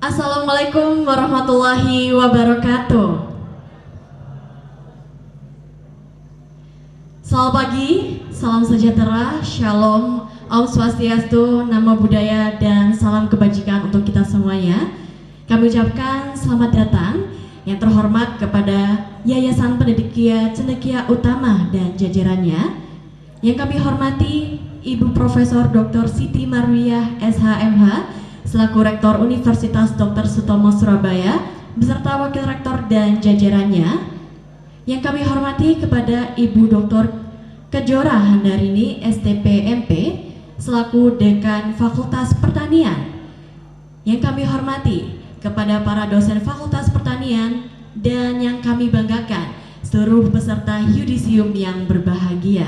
Assalamualaikum warahmatullahi wabarakatuh. Selamat pagi, salam sejahtera, shalom, Om Swastiastu, Namo Buddhaya, dan salam kebajikan untuk kita semuanya. Kami ucapkan selamat datang yang terhormat kepada Yayasan Pendidikan Cendekia Utama dan jajarannya. Yang kami hormati Ibu Profesor Dr. Siti Marwiyah SHMH selaku Rektor Universitas Dr. Sutomo Surabaya beserta Wakil Rektor dan jajarannya. Yang kami hormati kepada Ibu Dr. Kejora Handarini STP MP selaku Dekan Fakultas Pertanian. Yang kami hormati kepada para dosen Fakultas Pertanian dan yang kami banggakan seluruh peserta yudisium yang berbahagia.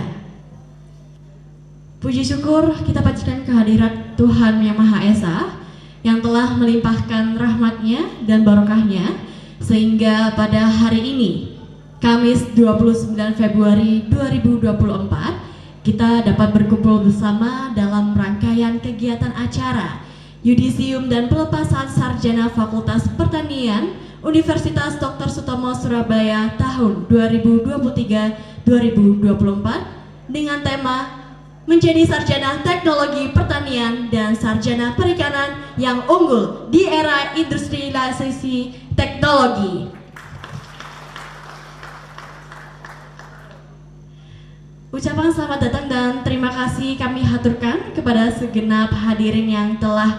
Puji syukur kita panjatkan kehadirat Tuhan Yang Maha Esa yang telah melimpahkan rahmatnya dan barokahnya sehingga pada hari ini, Kamis 29 Februari 2024, kita dapat berkumpul bersama dalam rangkaian kegiatan acara Yudisium dan Pelepasan Sarjana Fakultas Pertanian Universitas Dr. Sutomo Surabaya tahun 2023-2024 dengan tema Menjadi Sarjana Teknologi Pertanian dan Sarjana Perikanan yang unggul di era industrialisasi teknologi. Ucapan selamat datang dan terima kasih kami haturkan kepada segenap hadirin yang telah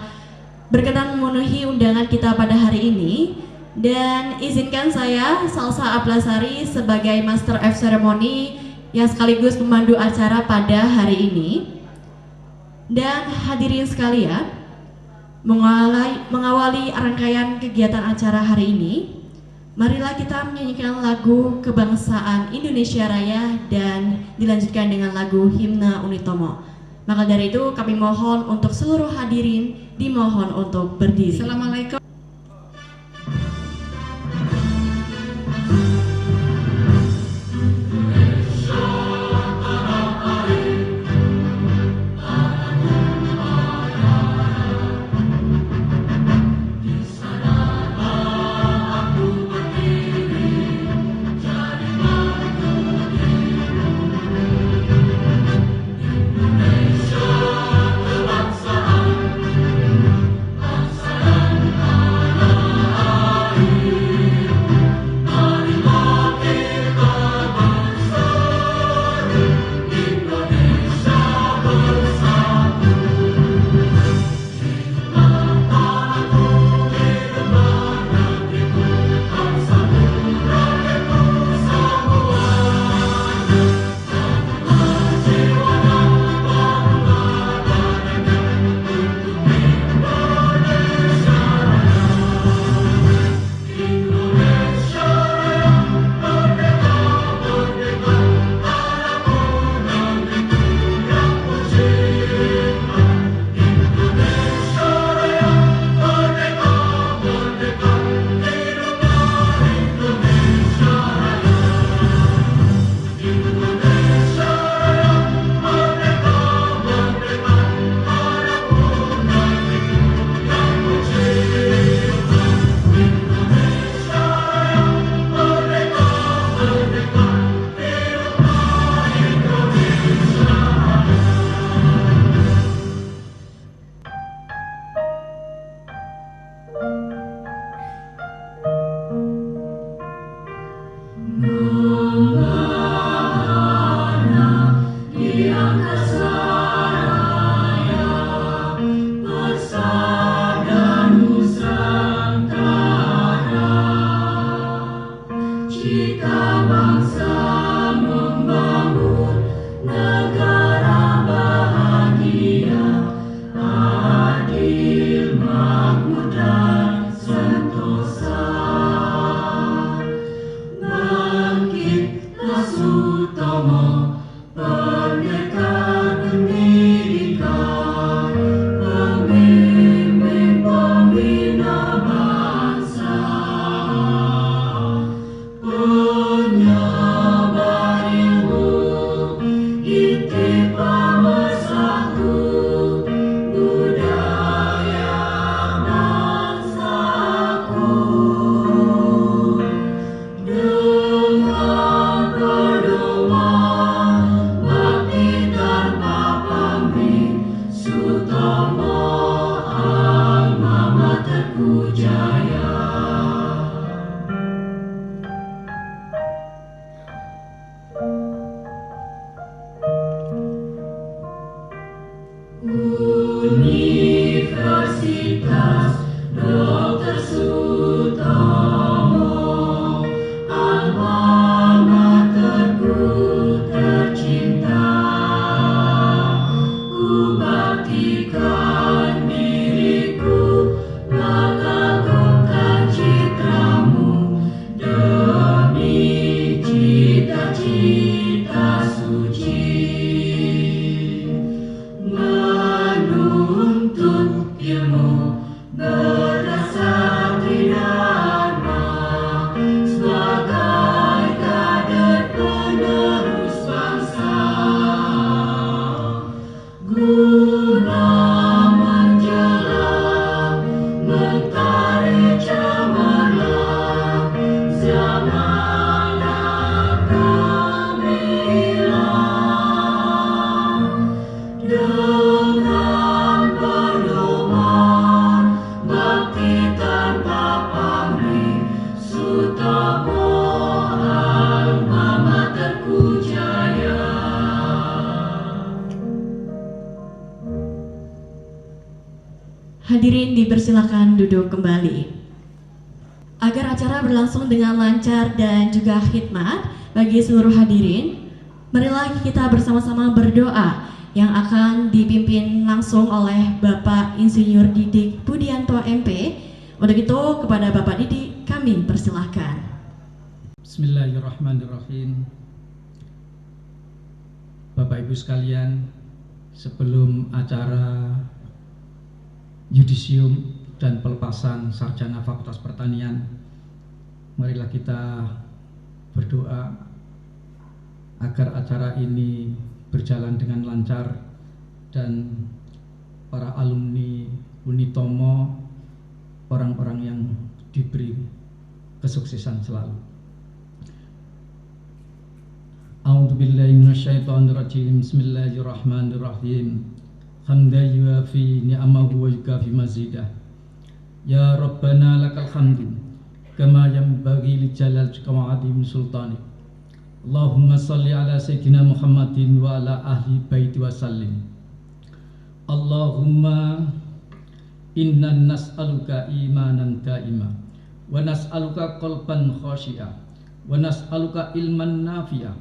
berkenan memenuhi undangan kita pada hari ini. Dan izinkan saya, Salsa Ablasari, sebagai Master of Ceremony yang sekaligus memandu acara pada hari ini. Dan hadirin sekalian, mengawali rangkaian kegiatan acara hari ini, marilah kita menyanyikan lagu Kebangsaan Indonesia Raya dan dilanjutkan dengan lagu Himne Unitomo. Maka dari itu kami mohon untuk seluruh hadirin dimohon untuk berdiri. Assalamualaikum. Bangsa yang Hadirin dipersilakan duduk kembali. Agar acara berlangsung dengan lancar dan juga khidmat bagi seluruh hadirin, marilah kita bersama-sama berdoa yang akan dipimpin langsung oleh Bapak Insinyur Didik Budianto MP. Untuk itu kepada Bapak Didik kami persilahkan. Bismillahirrahmanirrahim. Bapak Ibu sekalian, sebelum acara yudisium dan pelepasan sarjana Fakultas Pertanian, marilah kita berdoa agar acara ini berjalan dengan lancar dan para alumni Unitomo, orang-orang yang diberi kesuksesan selalu. A'udzubillahi minasyaitonirrajim. Bismillahirrahmanirrahim. Hamdan yuafi ni'amahu wa yukafi mazidah. Ya Rabbana lakal hamdu kama yanbaghi li jalalika wa 'azimi sultanik. Allahumma salli ala sayyidina Muhammadin wa ala ahli baiti wa sallim. Allahumma inna nas'aluka imanan daima wa nas'aluka qalban khashi'a wa nas'aluka ilman nafi'a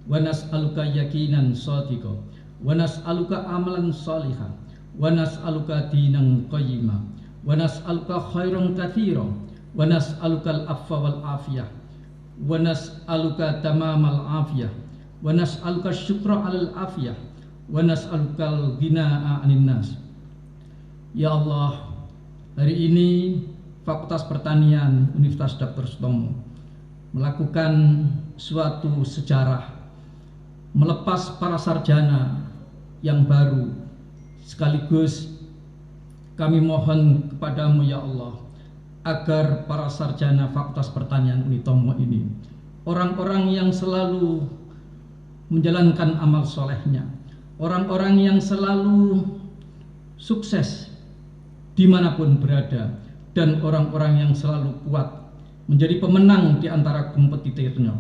wa nas'aluka yaqinan shadiqa wa nas'aluka amalan shalihan wa nas'aluka dinan qayyima wa nas'aluka khairan katsiran wa nas'aluka al-afwa wal afiyah wa nas'aluka tamamal afiyah wa nas'aluka syukra 'alal afiyah wa nas'aluka al-ghina'a 'anil nas. Ya Allah, hari ini Fakultas Pertanian Universitas Dr. Sutomo melakukan suatu sejarah, melepas para sarjana yang baru. Sekaligus kami mohon kepadamu ya Allah, agar para sarjana Fakultas Pertanian Unitomo ini, orang-orang yang selalu menjalankan amal solehnya, orang-orang yang selalu sukses dimanapun berada, dan orang-orang yang selalu kuat menjadi pemenang di antara kompetitornya.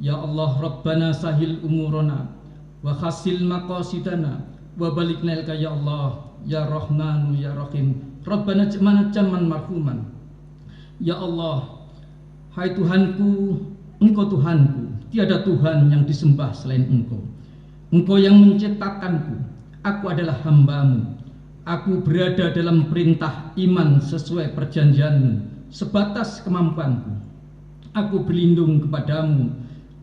Ya Allah, Rabbana sahil umurona wa khasil maqasidana wa balikna ilka ya Allah, ya Rahmanu ya Rahim, Rabbana jamana jaman marhuman. Ya Allah, hai Tuhanku, Engkau Tuhanku, tiada Tuhan yang disembah selain Engkau. Engkau yang menciptakanku, aku adalah hamba-Mu. Aku berada dalam perintah iman sesuai perjanjian-Mu sebatas kemampuanku. Aku berlindung kepadamu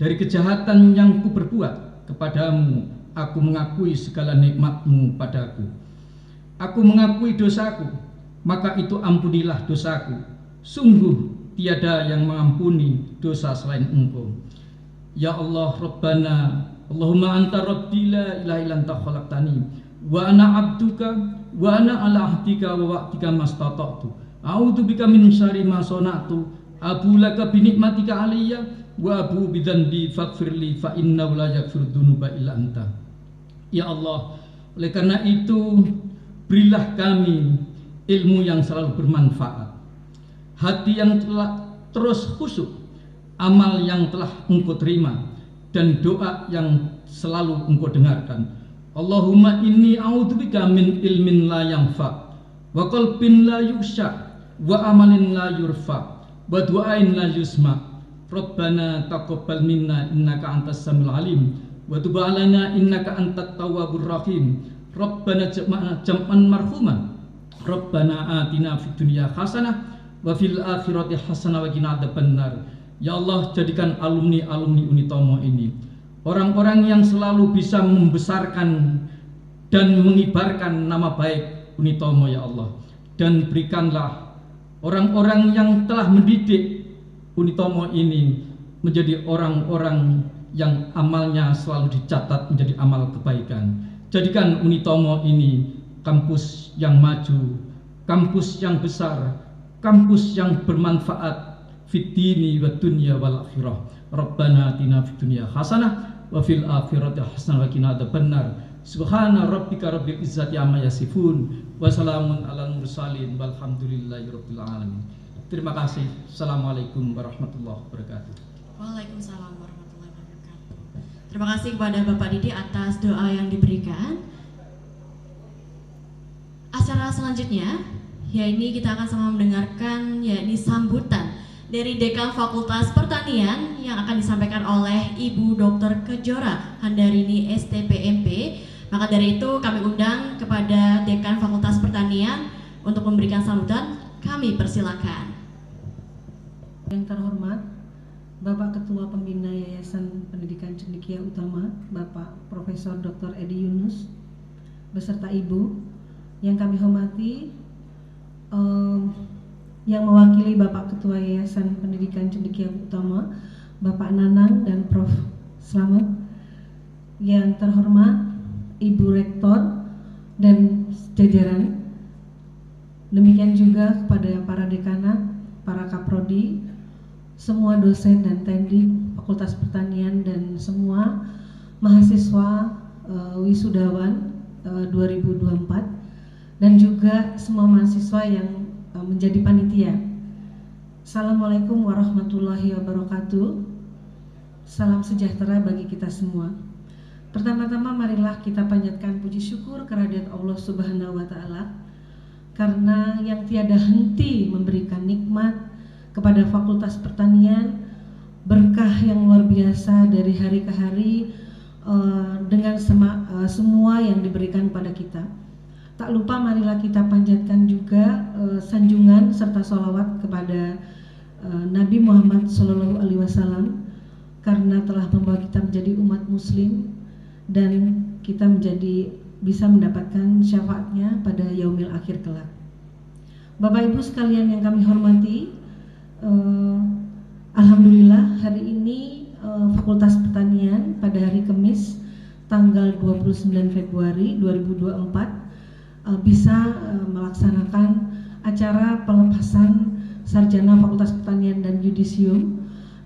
dari kejahatan yang ku berbuat kepadamu. Aku mengakui segala nikmat-Mu padaku. Aku mengakui dosaku, maka itu ampunilah dosaku. Sungguh tiada yang mengampuni dosa selain Engkau. Ya Allah, Rabbana, Allahumma anta rabbi la ilaha illa anta khalaqtani wa ana abduka wa ana ala ahdika wa wa'dika mastata'tu. A'udzu bika min syarri ma sana'tu. Abu laka bi nikmatika alayya wa abu bi dzanbi faghfirli fa innahu la yaghfiru dzunuba illa anta. Ya Allah, oleh karena itu berilah kami ilmu yang selalu bermanfaat, hati yang telah terus khusyuk, amal yang telah Engkau terima, dan doa yang selalu Engkau dengarkan. Allahumma inni a'udzubika min ilmin la yanfa wa qalbin la yukhsha wa amalin la yurfa wa du'ain la yusma. Rabbana taqabbal minna innaka antas samiul alim wa tub 'alaina innaka antat tawwabur rahim. Rabbana jam'an marhuman. Rabbana atina fid dunya hasanah wa fil akhirati hasanah wa qina adzabannar. Ya Allah, jadikan alumni-alumni Unitomo ini orang-orang yang selalu bisa membesarkan dan mengibarkan nama baik Unitomo ya Allah. Dan berikanlah orang-orang yang telah mendidik Unitomo ini menjadi orang-orang yang amalnya selalu dicatat menjadi amal kebaikan. Jadikan Unitomo ini kampus yang maju, kampus yang besar, kampus yang bermanfaat fid dini wa dunya wal akhirah. Rabbana atina fid dunya hasanah wa fil akhirati hasanah wa qina adzabannar. Subhana rabbika rabbil izzati amma yasifun wa salamun alal mursalin walhamdulillahi rabbil alamin. Terima kasih. Assalamualaikum warahmatullahi wabarakatuh. Waalaikumsalam warahmatullahi wabarakatuh. Terima kasih kepada Bapak Didi atas doa yang diberikan. Acara acara selanjutnya, yakni kita akan sama mendengarkan yakni sambutan dari Dekan Fakultas Pertanian yang akan disampaikan oleh Ibu Dr. Kejora Handarini STPMP. Maka dari itu kami undang kepada Dekan Fakultas Pertanian untuk memberikan sambutan. Kami persilakan. Yang terhormat Bapak Ketua Pembina Yayasan Pendidikan Cendekia Utama, Bapak Profesor Dr. Edi Yunus, beserta Ibu yang kami hormati, yang mewakili Bapak Ketua Yayasan Pendidikan Cendekia Utama, Bapak Nanang dan Prof. Slamet. Yang terhormat Ibu Rektor dan jajaran. Demikian juga kepada para dekanat, para kaprodi, semua dosen dan tendik Fakultas Pertanian dan semua mahasiswa wisudawan 2024 dan juga semua mahasiswa yang menjadi panitia. Assalamualaikum warahmatullahi wabarakatuh. Salam sejahtera bagi kita semua. Pertama-tama marilah kita panjatkan puji syukur kehadirat Allah Subhanahu wa taala karena yang tiada henti memberikan nikmat kepada Fakultas Pertanian, berkah yang luar biasa dari hari ke hari dengan semua yang diberikan pada kita. Tak lupa marilah kita panjatkan juga sanjungan serta sholawat kepada Nabi Muhammad SAW karena telah membawa kita menjadi umat muslim dan kita bisa mendapatkan syafaatnya pada yaumil akhir kelak. Bapak Ibu sekalian yang kami hormati, alhamdulillah hari ini Fakultas Pertanian pada hari Kamis tanggal 29 Februari 2024 bisa melaksanakan acara pelepasan sarjana Fakultas Pertanian dan Yudisium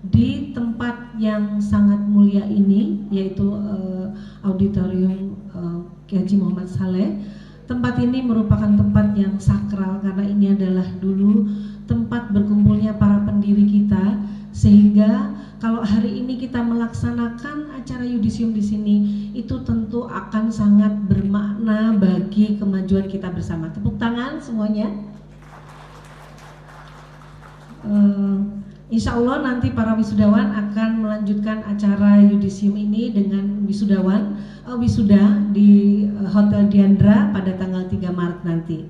di tempat yang sangat mulia ini, yaitu Auditorium Kiai Haji Muhammad Saleh. Tempat ini merupakan tempat yang sakral karena ini adalah dulu tempat berkumpulnya para pendiri kita, sehingga kalau hari ini kita melaksanakan acara yudisium di sini itu tentu akan sangat bermakna bagi kemajuan kita bersama. Tepuk tangan semuanya. Insya Allah nanti para wisudawan akan melanjutkan acara yudisium ini dengan wisuda di Hotel Diandra pada tanggal 3 Maret nanti.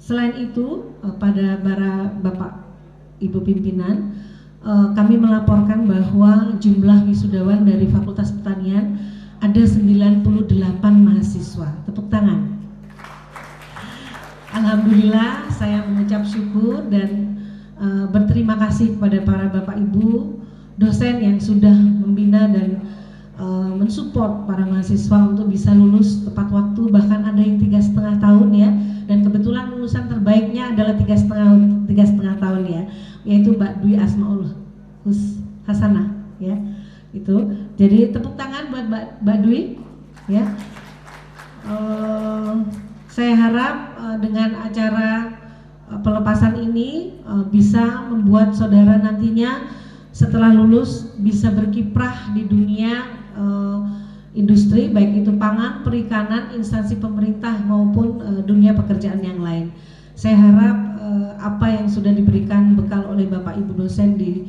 Selain itu, pada para Bapak Ibu pimpinan, kami melaporkan bahwa jumlah wisudawan dari Fakultas Pertanian ada 98 mahasiswa. Tepuk tangan. Alhamdulillah, saya mengucap syukur dan berterima kasih kepada para Bapak Ibu dosen yang sudah membina dan mensupport para mahasiswa untuk bisa lulus tepat waktu, bahkan ada yang 3,5 tahun ya, dan kebetulan lulusan terbaiknya adalah 3,5 tahun ya, yaitu Mbak Dwi Asmaul Hasanah ya, itu. Jadi tepuk tangan buat Mbak Dwi ya. Saya harap dengan acara pelepasan ini bisa membuat saudara nantinya setelah lulus bisa berkiprah di dunia industri, baik itu pangan, perikanan, instansi pemerintah maupun dunia pekerjaan yang lain. Saya harap apa yang sudah diberikan bekal oleh Bapak Ibu dosen di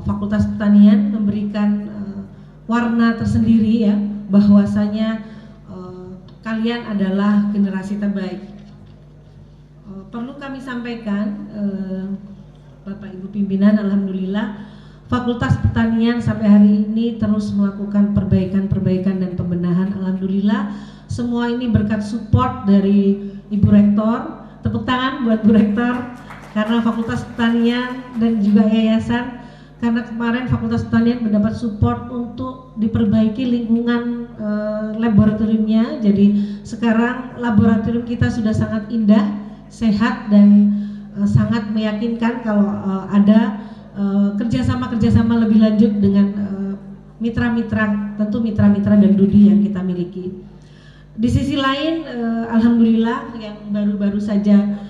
Fakultas Pertanian memberikan warna tersendiri ya, bahwasanya kalian adalah generasi terbaik. Perlu kami sampaikan, Bapak Ibu pimpinan, alhamdulillah Fakultas Pertanian sampai hari ini terus melakukan perbaikan dan pembenahan. Alhamdulillah semua ini berkat support dari Ibu Rektor. Tepuk tangan buat Bu Rektor karena Fakultas Pertanian dan juga yayasan, karena kemarin Fakultas Pertanian mendapat support untuk diperbaiki lingkungan laboratoriumnya. Jadi sekarang laboratorium kita sudah sangat indah, sehat dan sangat meyakinkan kalau ada kerjasama lebih lanjut dengan mitra-mitra, tentu mitra-mitra dan Dudi yang kita miliki. Di sisi lain, alhamdulillah yang baru-baru saja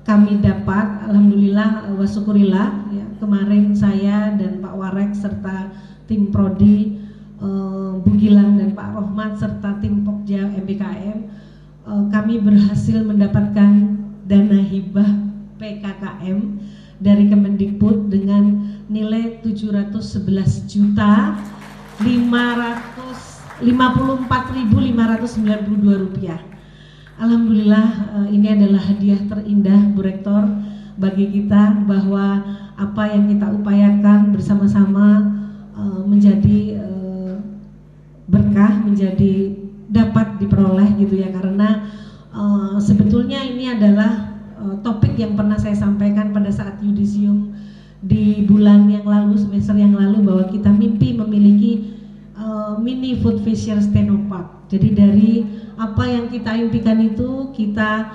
kami dapat, alhamdulillah wa syukurillah ya, kemarin saya dan Pak Warek serta tim Prodi, Bu Gilang dan Pak Rohmat serta tim Pokja MBKM, kami berhasil mendapatkan dana hibah PKKM dari Kemendikbud dengan nilai 711.554.592 rupiah. Alhamdulillah, ini adalah hadiah terindah Bu Rektor bagi kita, bahwa apa yang kita upayakan bersama-sama menjadi berkah, menjadi dapat diperoleh gitu ya, karena sebetulnya ini adalah topik yang pernah saya sampaikan pada saat yudisium di bulan yang lalu, semester yang lalu, bahwa kita mimpi memiliki mini food fisher Stenopark. Jadi dari apa yang kita impikan itu kita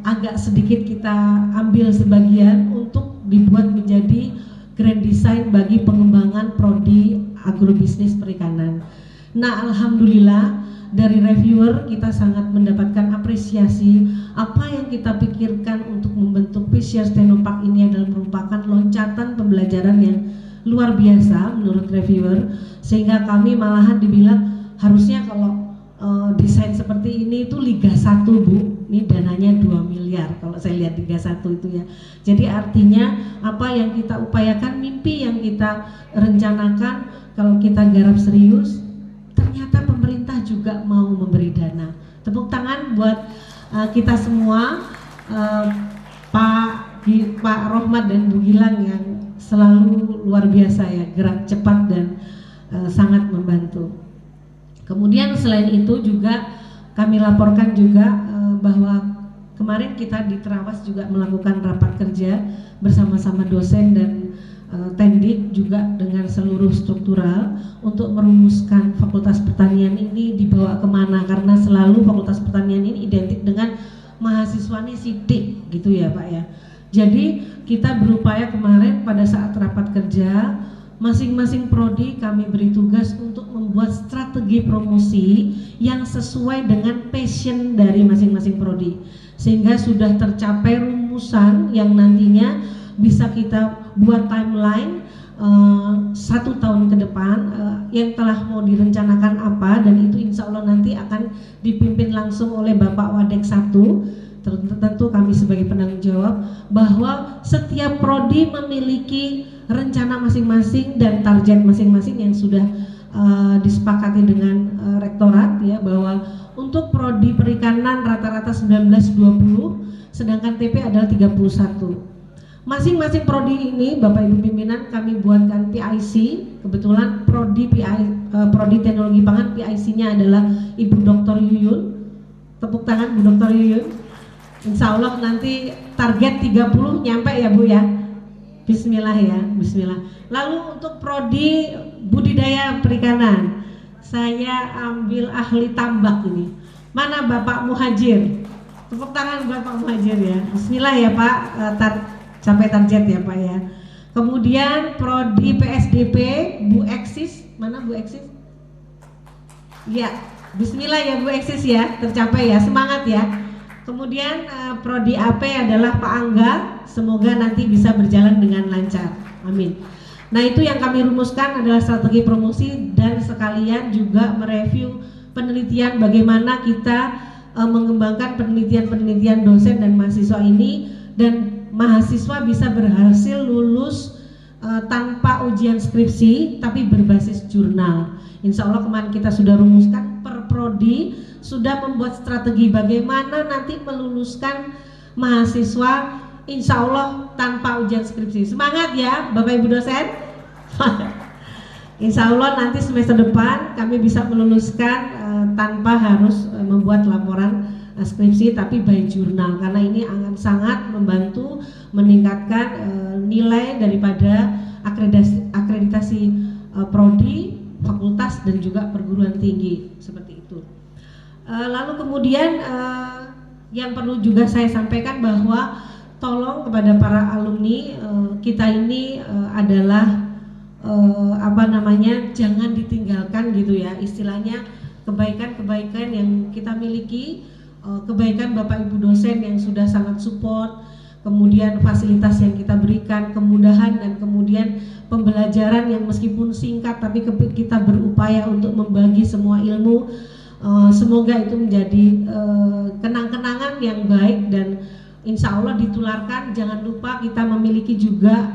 agak sedikit kita ambil sebagian untuk dibuat menjadi grand design bagi pengembangan prodi agrobisnis perikanan. Nah, alhamdulillah dari reviewer kita sangat mendapatkan apresiasi. Apa yang kita pikirkan untuk membentuk Fisher Stenopark ini adalah merupakan loncatan pembelajaran yang luar biasa menurut reviewer, sehingga kami malahan dibilang harusnya kalau desain seperti ini itu Liga 1 Bu, ini dananya 2 miliar kalau saya lihat Liga 1 itu ya. Jadi artinya apa yang kita upayakan, mimpi yang kita rencanakan, kalau kita garap serius, ternyata pemerintah juga mau memberi dana. Tepuk tangan buat kita semua, Pak Rohmat dan Bu Gilang yang selalu luar biasa ya, gerak cepat dan sangat membantu. Kemudian selain itu juga kami laporkan juga bahwa kemarin kita di Terawas juga melakukan rapat kerja bersama-sama dosen dan Tendik juga dengan seluruh struktural untuk merumuskan Fakultas Pertanian ini dibawa kemana, karena selalu Fakultas Pertanian ini identik dengan mahasiswanya sidik gitu ya Pak ya. Jadi kita berupaya kemarin pada saat rapat kerja, masing-masing prodi kami beri tugas untuk membuat strategi promosi yang sesuai dengan passion dari masing-masing prodi, sehingga sudah tercapai rumusan yang nantinya bisa kita buat timeline 1 tahun ke depan yang telah mau direncanakan apa, dan itu insya Allah nanti akan dipimpin langsung oleh Bapak Wadek 1. Tentu kami sebagai penanggung jawab bahwa setiap prodi memiliki rencana masing-masing dan target masing-masing yang sudah disepakati dengan rektorat ya, bahwa untuk prodi perikanan rata-rata 19-20, sedangkan TP adalah 31. Masing-masing prodi ini Bapak Ibu pimpinan kami buatkan PIC. Kebetulan prodi teknologi pangan PIC-nya adalah Ibu Dr. Yuyun. Tepuk tangan Bu Dr. Yuyun. Insya Allah nanti target 30 nyampe ya Bu ya. Bismillah ya, bismillah. Lalu untuk prodi budidaya perikanan, saya ambil ahli tambak ini. Mana Bapak Muhajir? Tepuk tangan Bapak Muhajir ya. Bismillah ya Pak, sampai target ya Pak ya. Kemudian prodi PSDP Bu Eksis, mana Bu Eksis? Ya, bismillah ya Bu Eksis ya, tercapai ya, semangat ya. Kemudian prodi AP adalah Pak Angga, semoga nanti bisa berjalan dengan lancar, amin. Nah itu yang kami rumuskan adalah strategi promosi dan sekalian juga mereview penelitian bagaimana kita mengembangkan penelitian-penelitian dosen dan mahasiswa ini, dan mahasiswa bisa berhasil lulus tanpa ujian skripsi tapi berbasis jurnal. Insya Allah kemarin kita sudah rumuskan per prodi, sudah membuat strategi bagaimana nanti meluluskan mahasiswa insya Allah tanpa ujian skripsi. Semangat ya Bapak Ibu dosen. Insya Allah nanti semester depan kami bisa meluluskan tanpa harus membuat laporan skripsi tapi by jurnal, karena ini akan sangat membantu meningkatkan nilai daripada akreditasi prodi, fakultas dan juga perguruan tinggi seperti itu. Lalu kemudian yang perlu juga saya sampaikan bahwa tolong kepada para alumni kita ini adalah jangan ditinggalkan gitu ya, istilahnya kebaikan-kebaikan yang kita miliki, kebaikan Bapak Ibu dosen yang sudah sangat support, kemudian fasilitas yang kita berikan, kemudahan dan kemudian pembelajaran yang meskipun singkat tapi kita berupaya untuk membagi semua ilmu. Semoga itu menjadi kenang-kenangan yang baik dan insya Allah ditularkan. Jangan lupa kita memiliki juga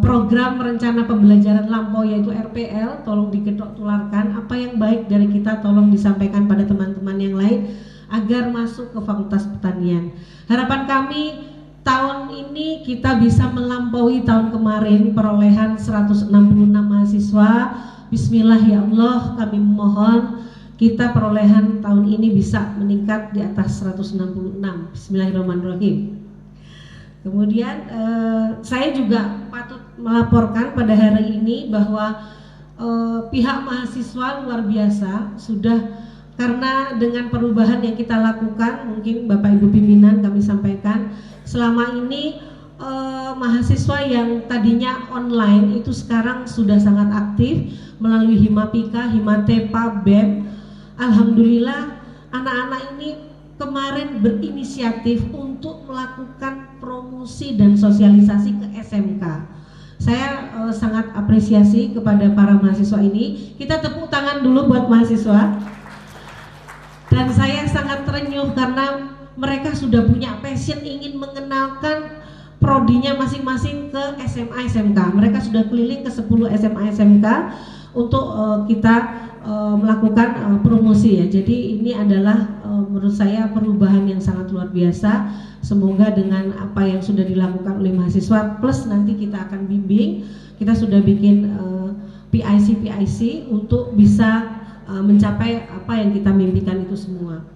program rencana pembelajaran lampau yaitu RPL. Tolong diketok tularkan apa yang baik dari kita, tolong disampaikan pada teman-teman yang lain agar masuk ke Fakultas Pertanian. Harapan kami tahun ini kita bisa melampaui tahun kemarin perolehan 166 mahasiswa. Bismillah ya Allah, kami mohon kita perolehan tahun ini bisa meningkat di atas 166. Bismillahirrahmanirrahim. Kemudian saya juga patut melaporkan pada hari ini bahwa pihak mahasiswa luar biasa sudah, karena dengan perubahan yang kita lakukan, mungkin Bapak Ibu pimpinan kami sampaikan, selama ini mahasiswa yang tadinya online itu sekarang sudah sangat aktif melalui Himapika, Himatepa, BEM. Alhamdulillah anak-anak ini kemarin berinisiatif untuk melakukan promosi dan sosialisasi ke SMK. Saya sangat apresiasi kepada para mahasiswa ini. Kita tepuk tangan dulu buat mahasiswa. Dan saya sangat terenyuh karena mereka sudah punya passion ingin mengenalkan prodinya masing-masing ke SMA SMK. Mereka sudah keliling ke 10 SMA SMK untuk kita melakukan promosi ya. Jadi ini adalah menurut saya perubahan yang sangat luar biasa. Semoga dengan apa yang sudah dilakukan oleh mahasiswa plus nanti kita akan bimbing, kita sudah bikin PIC untuk bisa mencapai apa yang kita mimpikan itu semua.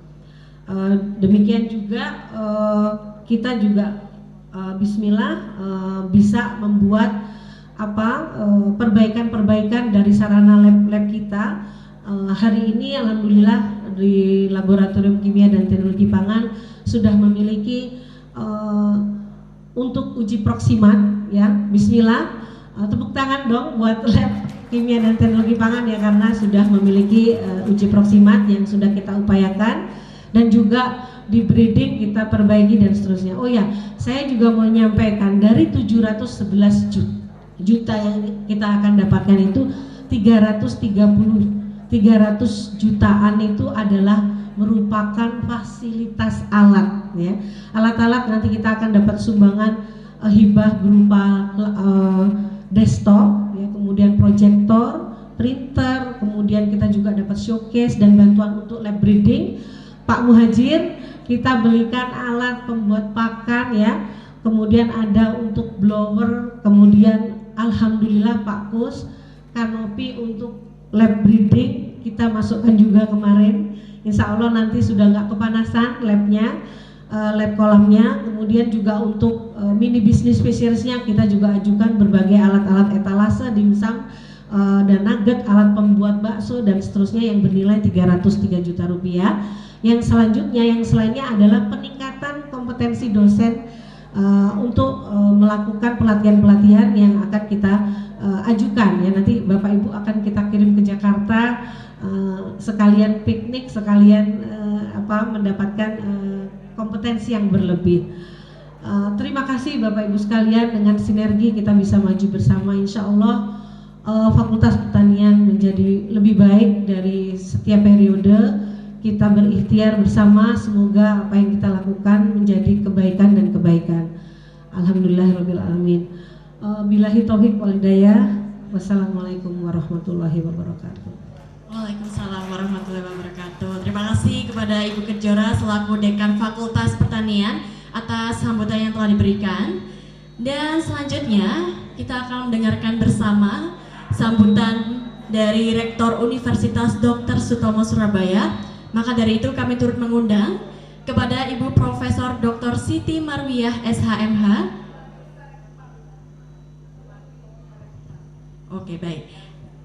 Demikian juga kita juga Bismillah bisa membuat perbaikan-perbaikan dari sarana lab kita. Hari ini alhamdulillah di Laboratorium Kimia dan Teknologi Pangan sudah memiliki untuk uji proksimat ya. Bismillah, tepuk tangan dong buat lab Kimia dan Teknologi Pangan ya, karena sudah memiliki uji proksimat yang sudah kita upayakan, dan juga di breeding kita perbaiki dan seterusnya. Oh ya, saya juga mau menyampaikan dari 711 juta yang kita akan dapatkan itu 300 jutaan itu adalah merupakan fasilitas alat ya. Alat-alat nanti kita akan dapat sumbangan hibah berupa desktop ya, kemudian proyektor, printer, kemudian kita juga dapat showcase dan bantuan untuk lab breeding. Pak Muhajir, kita belikan alat pembuat pakan ya, kemudian ada untuk blower, kemudian alhamdulillah Pak Kus, kanopi untuk lab breeding kita masukkan juga kemarin. Insya Allah nanti sudah nggak kepanasan labnya, lab kolamnya. Kemudian juga untuk mini bisnis spesialisnya kita juga ajukan berbagai alat-alat etalase, dimsum, dan nugget, alat pembuat bakso dan seterusnya yang bernilai 303 juta rupiah. Yang selanjutnya, yang selainnya adalah peningkatan kompetensi dosen untuk melakukan pelatihan-pelatihan yang akan kita ajukan ya. Nanti Bapak Ibu akan kita kirim ke Jakarta sekalian piknik, sekalian mendapatkan kompetensi yang berlebih. Terima kasih Bapak Ibu sekalian, dengan sinergi kita bisa maju bersama. Insya Allah Fakultas Pertanian menjadi lebih baik dari setiap periode. Kita berikhtiar bersama, semoga apa yang kita lakukan menjadi kebaikan dan kebaikan. Alhamdulillahirabbil alamin. Billahi taufiq wal hidayah. Wassalamualaikum warahmatullahi wabarakatuh. Waalaikumsalam warahmatullahi wabarakatuh. Terima kasih kepada Ibu Kejora selaku Dekan Fakultas Pertanian atas sambutan yang telah diberikan. Dan selanjutnya kita akan mendengarkan bersama sambutan dari Rektor Universitas Dr. Sutomo Surabaya. Maka dari itu kami turut mengundang kepada Ibu Profesor Dr. Siti Marwiyah SHMH. Oke, baik.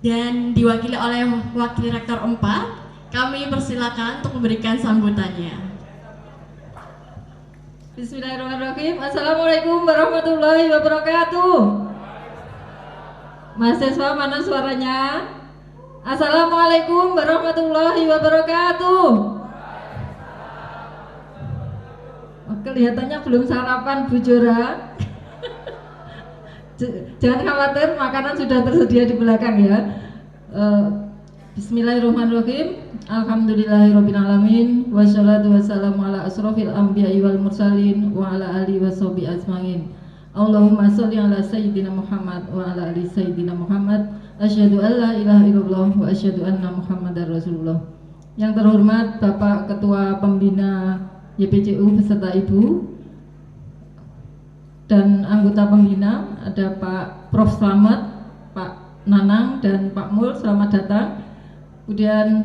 Dan diwakili oleh Wakil Rektor 4, kami persilakan untuk memberikan sambutannya. Bismillahirrahmanirrahim. Assalamualaikum warahmatullahi wabarakatuh. Mahasiswa mana suaranya? Assalamualaikum warahmatullahi wabarakatuh. Kelihatannya belum sarapan Bu Jora. Jangan khawatir, makanan sudah tersedia di belakang ya. Bismillahirrahmanirrahim. Alhamdulillahirrabbilalamin. Wassalatu wassalamu ala asrofil anbiya'i wal mursalin wa ala alihi washabihi ajmain. Allahumma sholli ala sayyidina Muhammad wa ala ali sayyidina Muhammad. Asyhadu an la ilaha illallah wa asyhadu anna Muhammadar Rasulullah. Yang terhormat Bapak Ketua Pembina YPCU beserta Ibu dan anggota pembina, ada Pak Prof Slamet, Pak Nanang dan Pak Mul, selamat datang. Kemudian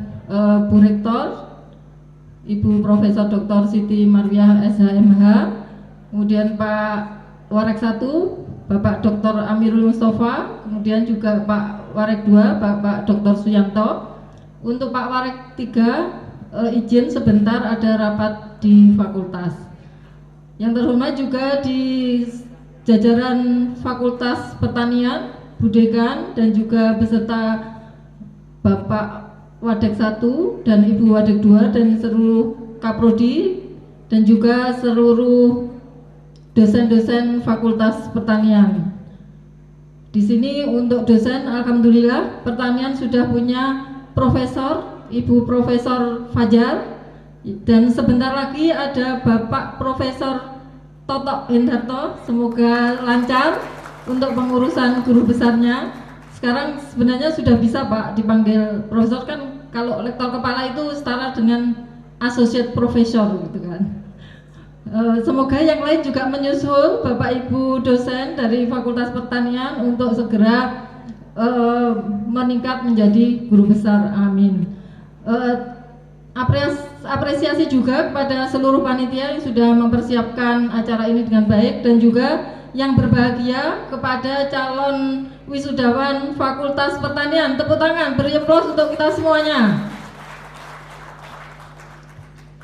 Bu Rektor, Ibu Profesor Dr. Siti Marwiah SHMH, kemudian Pak Warek 1, Bapak Dr. Amirul Mustafa, kemudian juga Pak Warek 2, Bapak Dr. Suyanto. Untuk Pak Warek 3, izin sebentar ada rapat di fakultas. Yang terhormat juga di jajaran Fakultas Pertanian, Bu Dekan, dan juga beserta Bapak Wadek 1 dan Ibu Wadek 2 dan seluruh Kaprodi dan juga seluruh dosen-dosen Fakultas Pertanian. Di sini untuk dosen, alhamdulillah pertanian sudah punya profesor, Ibu Profesor Fajar, dan sebentar lagi ada Bapak Profesor Toto Hendarto. Semoga lancar untuk pengurusan guru besarnya. Sekarang sebenarnya sudah bisa Pak dipanggil profesor, kan kalau lektor kepala itu setara dengan associate professor gitu kan. Semoga yang lain juga menyusul Bapak Ibu dosen dari Fakultas Pertanian untuk segera meningkat menjadi guru besar, amin. Apresiasi juga kepada seluruh panitia yang sudah mempersiapkan acara ini dengan baik, dan juga yang berbahagia kepada calon wisudawan Fakultas Pertanian. Tepuk tangan, beri aplaus untuk kita semuanya.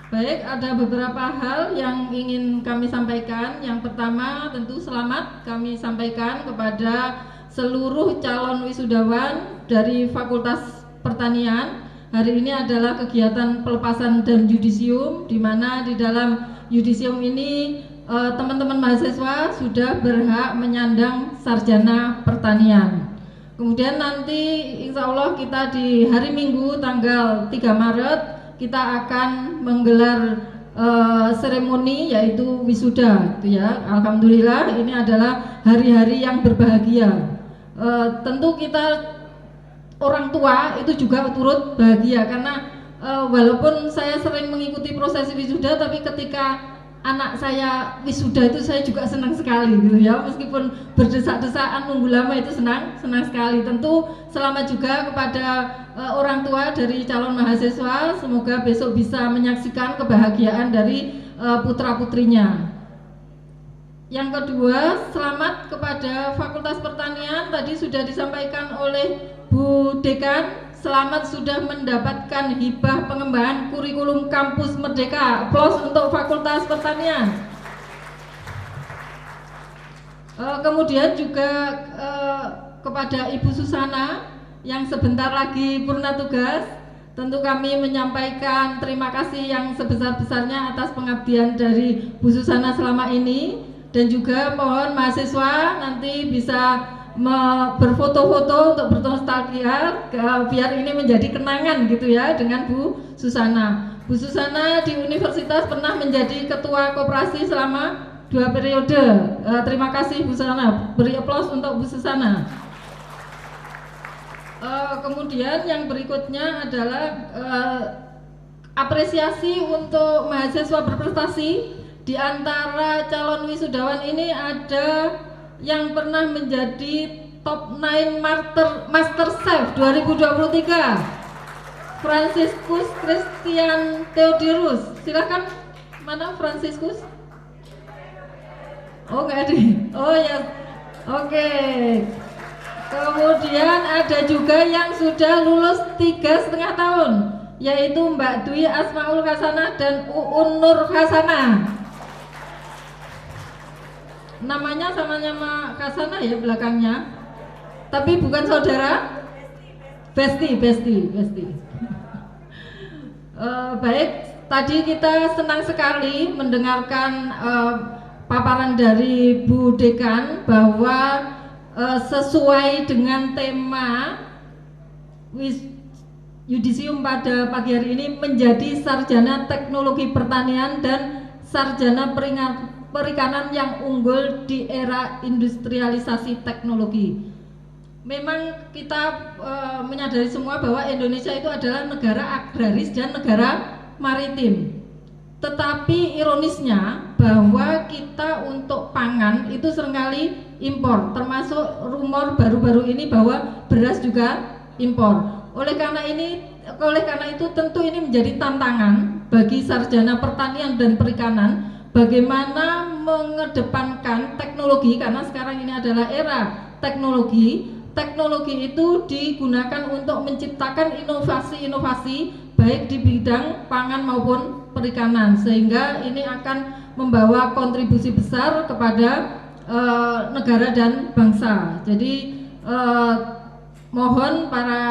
Baik, ada beberapa hal yang ingin kami sampaikan. Yang pertama, tentu selamat kami sampaikan kepada seluruh calon wisudawan dari Fakultas Pertanian. Hari ini adalah kegiatan pelepasan dan yudisium, di mana di dalam yudisium ini teman-teman mahasiswa sudah berhak menyandang sarjana pertanian. Kemudian nanti insya Allah kita di hari Minggu tanggal 3 Maret kita akan menggelar seremoni yaitu wisuda, gitu ya. Alhamdulillah ini adalah hari-hari yang berbahagia. Tentu kita orang tua itu juga turut bahagia karena walaupun saya sering mengikuti prosesi wisuda, tapi ketika anak saya wisuda itu saya juga senang sekali gitu ya, meskipun berdesak-desakan nunggu lama itu senang sekali. Tentu selamat juga kepada orang tua dari calon mahasiswa, semoga besok bisa menyaksikan kebahagiaan dari putra-putrinya. Yang kedua, selamat kepada Fakultas Pertanian, tadi sudah disampaikan oleh Bu Dekan. Selamat sudah mendapatkan hibah pengembangan kurikulum kampus Merdeka. Aplaus untuk Fakultas Pertanian. Kemudian juga kepada Ibu Susana yang sebentar lagi purna tugas. Tentu kami menyampaikan terima kasih yang sebesar-besarnya atas pengabdian dari Bu Susana selama ini. Dan juga mohon mahasiswa nanti bisa berfoto-foto untuk bernostalgia biar ini menjadi kenangan gitu ya dengan Bu Susana. Bu Susana di universitas pernah menjadi ketua koperasi selama 2 periode. Terima kasih Bu Susana. Beri aplaus untuk Bu Susana. Kemudian yang berikutnya adalah apresiasi untuk mahasiswa berprestasi. Di antara calon wisudawan ini ada yang pernah menjadi top 9 Master Chef 2023, Franciscus Christian Theodorus. Silakan, mana Franciscus? Oh nggak ada. Oh ya, oke. Kemudian ada juga yang sudah lulus 3,5 tahun, yaitu Mbak Dwi Asmaul Hasanah dan Uun Nur Hasanah. Namanya sama nama Kasana ya belakangnya, tapi bukan saudara. Besti. Baik, tadi kita senang sekali mendengarkan paparan dari Bu Dekan bahwa sesuai dengan tema yudisium pada pagi hari ini menjadi sarjana teknologi pertanian dan sarjana perikanan yang unggul di era industrialisasi teknologi. Memang kita menyadari semua bahwa Indonesia itu adalah negara agraris dan negara maritim. Tetapi ironisnya bahwa kita untuk pangan itu seringkali impor, termasuk rumor baru-baru ini bahwa beras juga impor. Oleh karena itu tentu ini menjadi tantangan bagi sarjana pertanian dan perikanan bagaimana mengedepankan teknologi, karena sekarang ini adalah era teknologi. Teknologi itu digunakan untuk menciptakan inovasi-inovasi baik di bidang pangan maupun perikanan, sehingga ini akan membawa kontribusi besar kepada negara dan bangsa. Jadi mohon para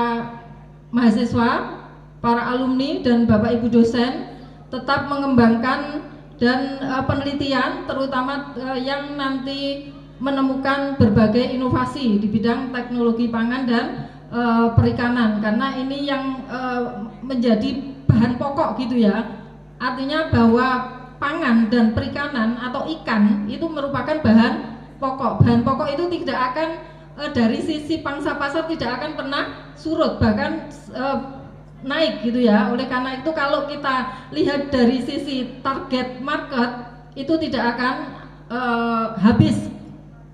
mahasiswa, para alumni dan Bapak Ibu dosen tetap mengembangkan dan penelitian, terutama yang nanti menemukan berbagai inovasi di bidang teknologi pangan dan perikanan, karena ini yang menjadi bahan pokok gitu ya. Artinya bahwa pangan dan perikanan atau ikan itu merupakan bahan pokok. Bahan pokok itu tidak akan dari sisi pangsa pasar tidak akan pernah surut, bahkan naik gitu ya. Oleh karena itu kalau kita lihat dari sisi target market itu tidak akan habis.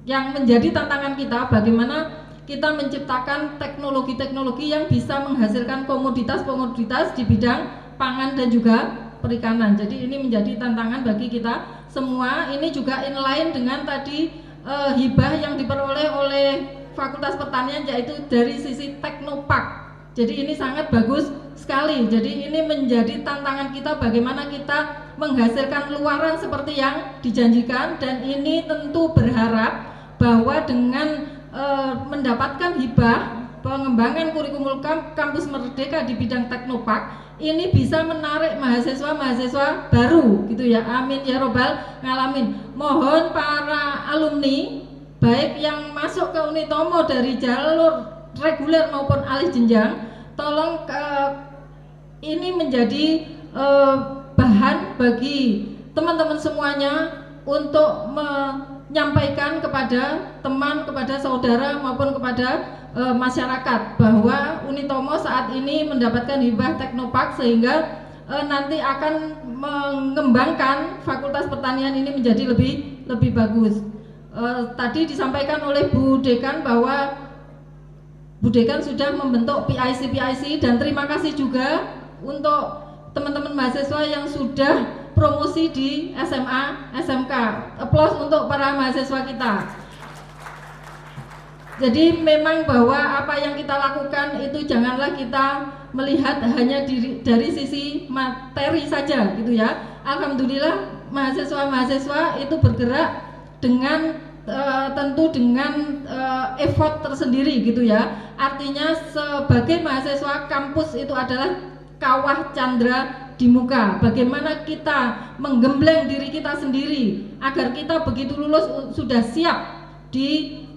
Yang menjadi tantangan kita bagaimana kita menciptakan teknologi-teknologi yang bisa menghasilkan komoditas-komoditas di bidang pangan dan juga perikanan. Jadi ini menjadi tantangan bagi kita semua. Ini juga inline dengan tadi hibah yang diperoleh oleh Fakultas Pertanian, yaitu dari sisi Teknopark. Jadi ini sangat bagus sekali. Jadi ini menjadi tantangan kita bagaimana kita menghasilkan luaran seperti yang dijanjikan, dan ini tentu berharap bahwa dengan mendapatkan hibah pengembangan kurikulum kampus Merdeka di bidang Teknopark ini bisa menarik mahasiswa-mahasiswa baru gitu ya. Amin ya robbal ngalamin. Mohon para alumni baik yang masuk ke Unitomo dari jalur reguler maupun alih jenjang, tolong ini menjadi bahan bagi teman-teman semuanya untuk menyampaikan kepada teman, kepada saudara maupun kepada masyarakat bahwa Unitomo saat ini mendapatkan hibah Teknopark, sehingga nanti akan mengembangkan Fakultas Pertanian ini menjadi lebih bagus. Tadi disampaikan oleh Bu Dekan bahwa Bu Dekan sudah membentuk PIC dan terima kasih juga untuk teman-teman mahasiswa yang sudah promosi di SMA, SMK. Applause untuk para mahasiswa kita. Jadi memang bahwa apa yang kita lakukan itu janganlah kita melihat hanya dari sisi materi saja gitu ya. Alhamdulillah mahasiswa-mahasiswa itu bergerak dengan tentu dengan effort tersendiri gitu ya. Artinya sebagai mahasiswa, kampus itu adalah kawah candra di muka. Bagaimana kita menggembleng diri kita sendiri agar kita begitu lulus sudah siap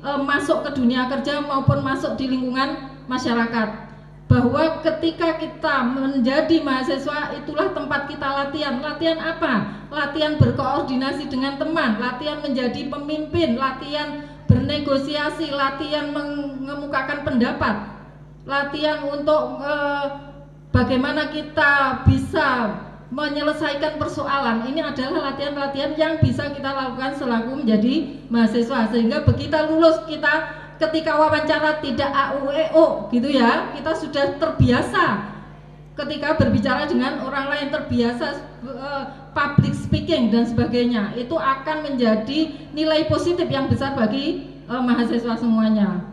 masuk ke dunia kerja maupun masuk di lingkungan masyarakat. Bahwa ketika kita menjadi mahasiswa, itulah tempat kita latihan. Latihan apa? Latihan berkoordinasi dengan teman, latihan menjadi pemimpin, latihan bernegosiasi, latihan mengemukakan pendapat, latihan untuk bagaimana kita bisa menyelesaikan persoalan. Ini adalah latihan-latihan yang bisa kita lakukan selaku menjadi mahasiswa, sehingga begitu lulus kita ketika wawancara tidak AUEO gitu ya, kita sudah terbiasa ketika berbicara dengan orang lain, terbiasa public speaking dan sebagainya. Itu akan menjadi nilai positif yang besar bagi mahasiswa semuanya.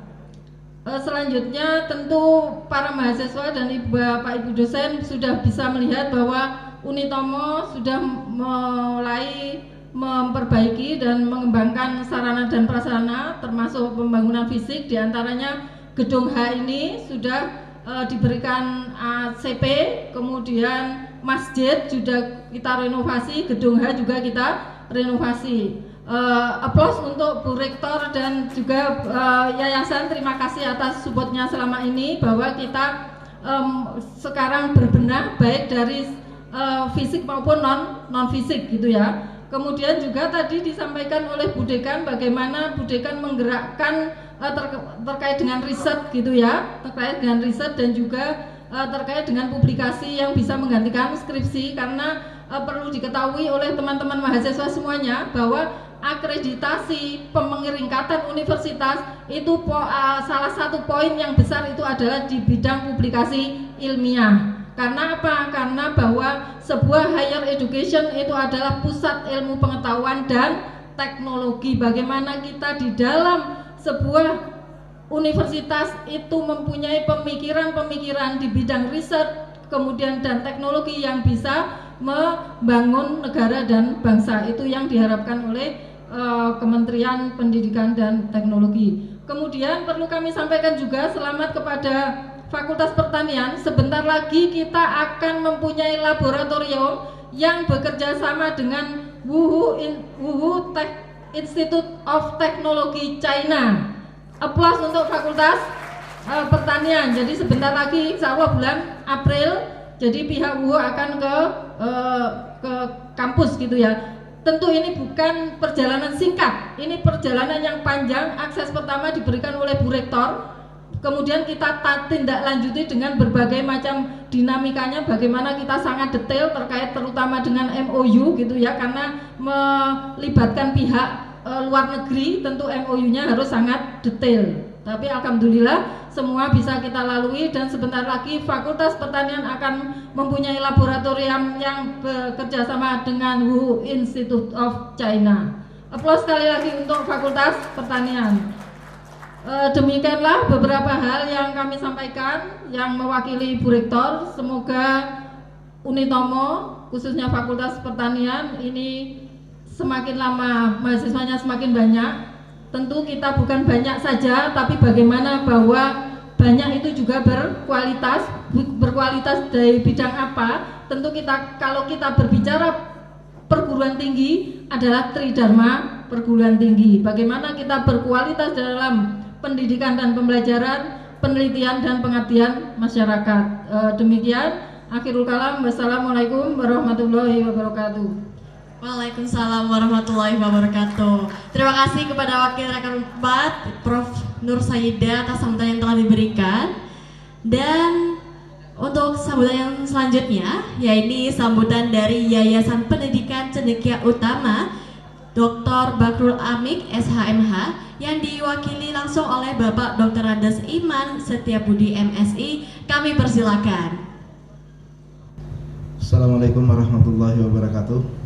Selanjutnya tentu para mahasiswa dan Bapak Ibu dosen sudah bisa melihat bahwa Unitomo sudah mulai memperbaiki dan mengembangkan sarana dan prasarana termasuk pembangunan fisik. Diantaranya gedung H ini sudah diberikan ACP, kemudian masjid sudah kita renovasi, gedung H juga kita renovasi. Applause untuk Bu Rektor dan juga yayasan, terima kasih atas supportnya selama ini, bahwa kita sekarang berbenah baik dari fisik maupun non fisik gitu ya. Kemudian juga tadi disampaikan oleh Bu Dekan bagaimana Bu Dekan menggerakkan terkait dengan riset gitu ya, terkait dengan riset dan juga terkait dengan publikasi yang bisa menggantikan skripsi, karena perlu diketahui oleh teman-teman mahasiswa semuanya bahwa akreditasi peringkatan universitas itu salah satu poin yang besar itu adalah di bidang publikasi ilmiah. Karena apa? Karena bahwa sebuah higher education itu adalah pusat ilmu pengetahuan dan teknologi. Bagaimana kita di dalam sebuah universitas itu mempunyai pemikiran-pemikiran di bidang riset, kemudian dan teknologi yang bisa membangun negara dan bangsa. Itu yang diharapkan oleh Kementerian Pendidikan dan Teknologi. Kemudian perlu kami sampaikan juga selamat kepada Fakultas Pertanian. Sebentar lagi kita akan mempunyai laboratorium yang bekerja sama dengan Wuhu Institute of Technology China. Applause untuk Fakultas Pertanian. Jadi sebentar lagi, insya Allah bulan April, jadi pihak Wuhu akan ke kampus gitu ya. Tentu ini bukan perjalanan singkat, ini perjalanan yang panjang. Akses pertama diberikan oleh Bu Rektor, kemudian kita tindak lanjuti dengan berbagai macam dinamikanya, bagaimana kita sangat detail terkait terutama dengan MOU gitu ya, karena melibatkan pihak luar negeri, tentu MOU-nya harus sangat detail. Tapi alhamdulillah semua bisa kita lalui, dan sebentar lagi Fakultas Pertanian akan mempunyai laboratorium yang bekerja sama dengan Wuhu Institute of China. Applause sekali lagi untuk Fakultas Pertanian. Demikianlah beberapa hal yang kami sampaikan yang mewakili Bu Rektor. Semoga Unitomo khususnya Fakultas Pertanian ini semakin lama mahasiswanya semakin banyak. Tentu kita bukan banyak saja, tapi bagaimana bahwa banyak itu juga berkualitas. Berkualitas dari bidang apa? Tentu kita, kalau kita berbicara perguruan tinggi, adalah Tridharma perguruan tinggi. Bagaimana kita berkualitas dalam pendidikan dan pembelajaran, penelitian dan pengabdian masyarakat. Demikian akhirul kalam. Wassalamualaikum warahmatullahi wabarakatuh. Waalaikumsalam warahmatullahi wabarakatuh. Terima kasih kepada Wakil Rektor 4 Prof. Nur Sayyidah atas sambutan yang telah diberikan. Dan untuk sambutan yang selanjutnya, yaitu sambutan dari Yayasan Pendidikan Cendekia Utama Dr. Bakrul Amik SHMH yang diwakili langsung oleh Bapak Dr. Andes Iman Setiabudi MSI. Kami persilakan. Assalamualaikum warahmatullahi wabarakatuh.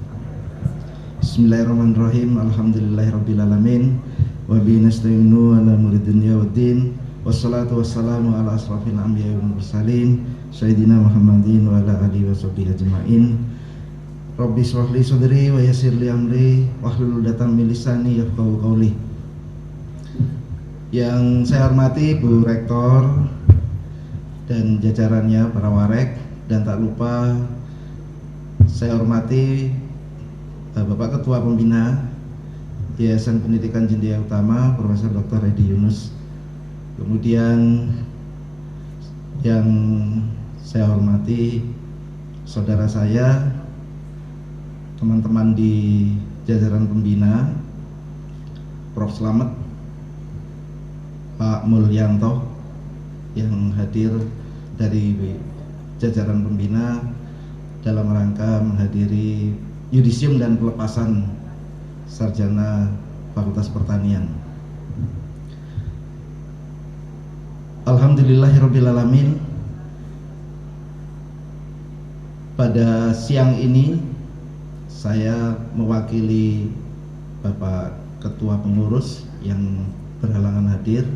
Bismillahirrahmanirrahim. Alhamdulillahirrabbilalamin. Wabihi nasta'inu ala umuri dunya waddin. Wassalatu wassalamu ala asrafil anbiya'i wal mursalin Sayyidina Muhammadin wa ala alihi wa sahbihi ajma'in. Rabbi shrah li sadri wa yassir li amri wahlul 'uqdatam min lisani yafqahu qawli. Yang saya hormati Bu Rektor dan jajarannya, para warek, dan tak lupa saya hormati Bapak Ketua Pembina Yayasan Pendidikan Cendekia Utama Profesor Dr. Edi Yunus. Kemudian yang saya hormati saudara saya, teman-teman di jajaran pembina, Prof. Slamet, Pak Mulyanto yang hadir dari jajaran pembina dalam rangka menghadiri yudisium dan pelepasan sarjana Fakultas Pertanian. Alhamdulillahirrabbilalamin. Pada siang ini saya mewakili Bapak Ketua Pengurus yang berhalangan hadir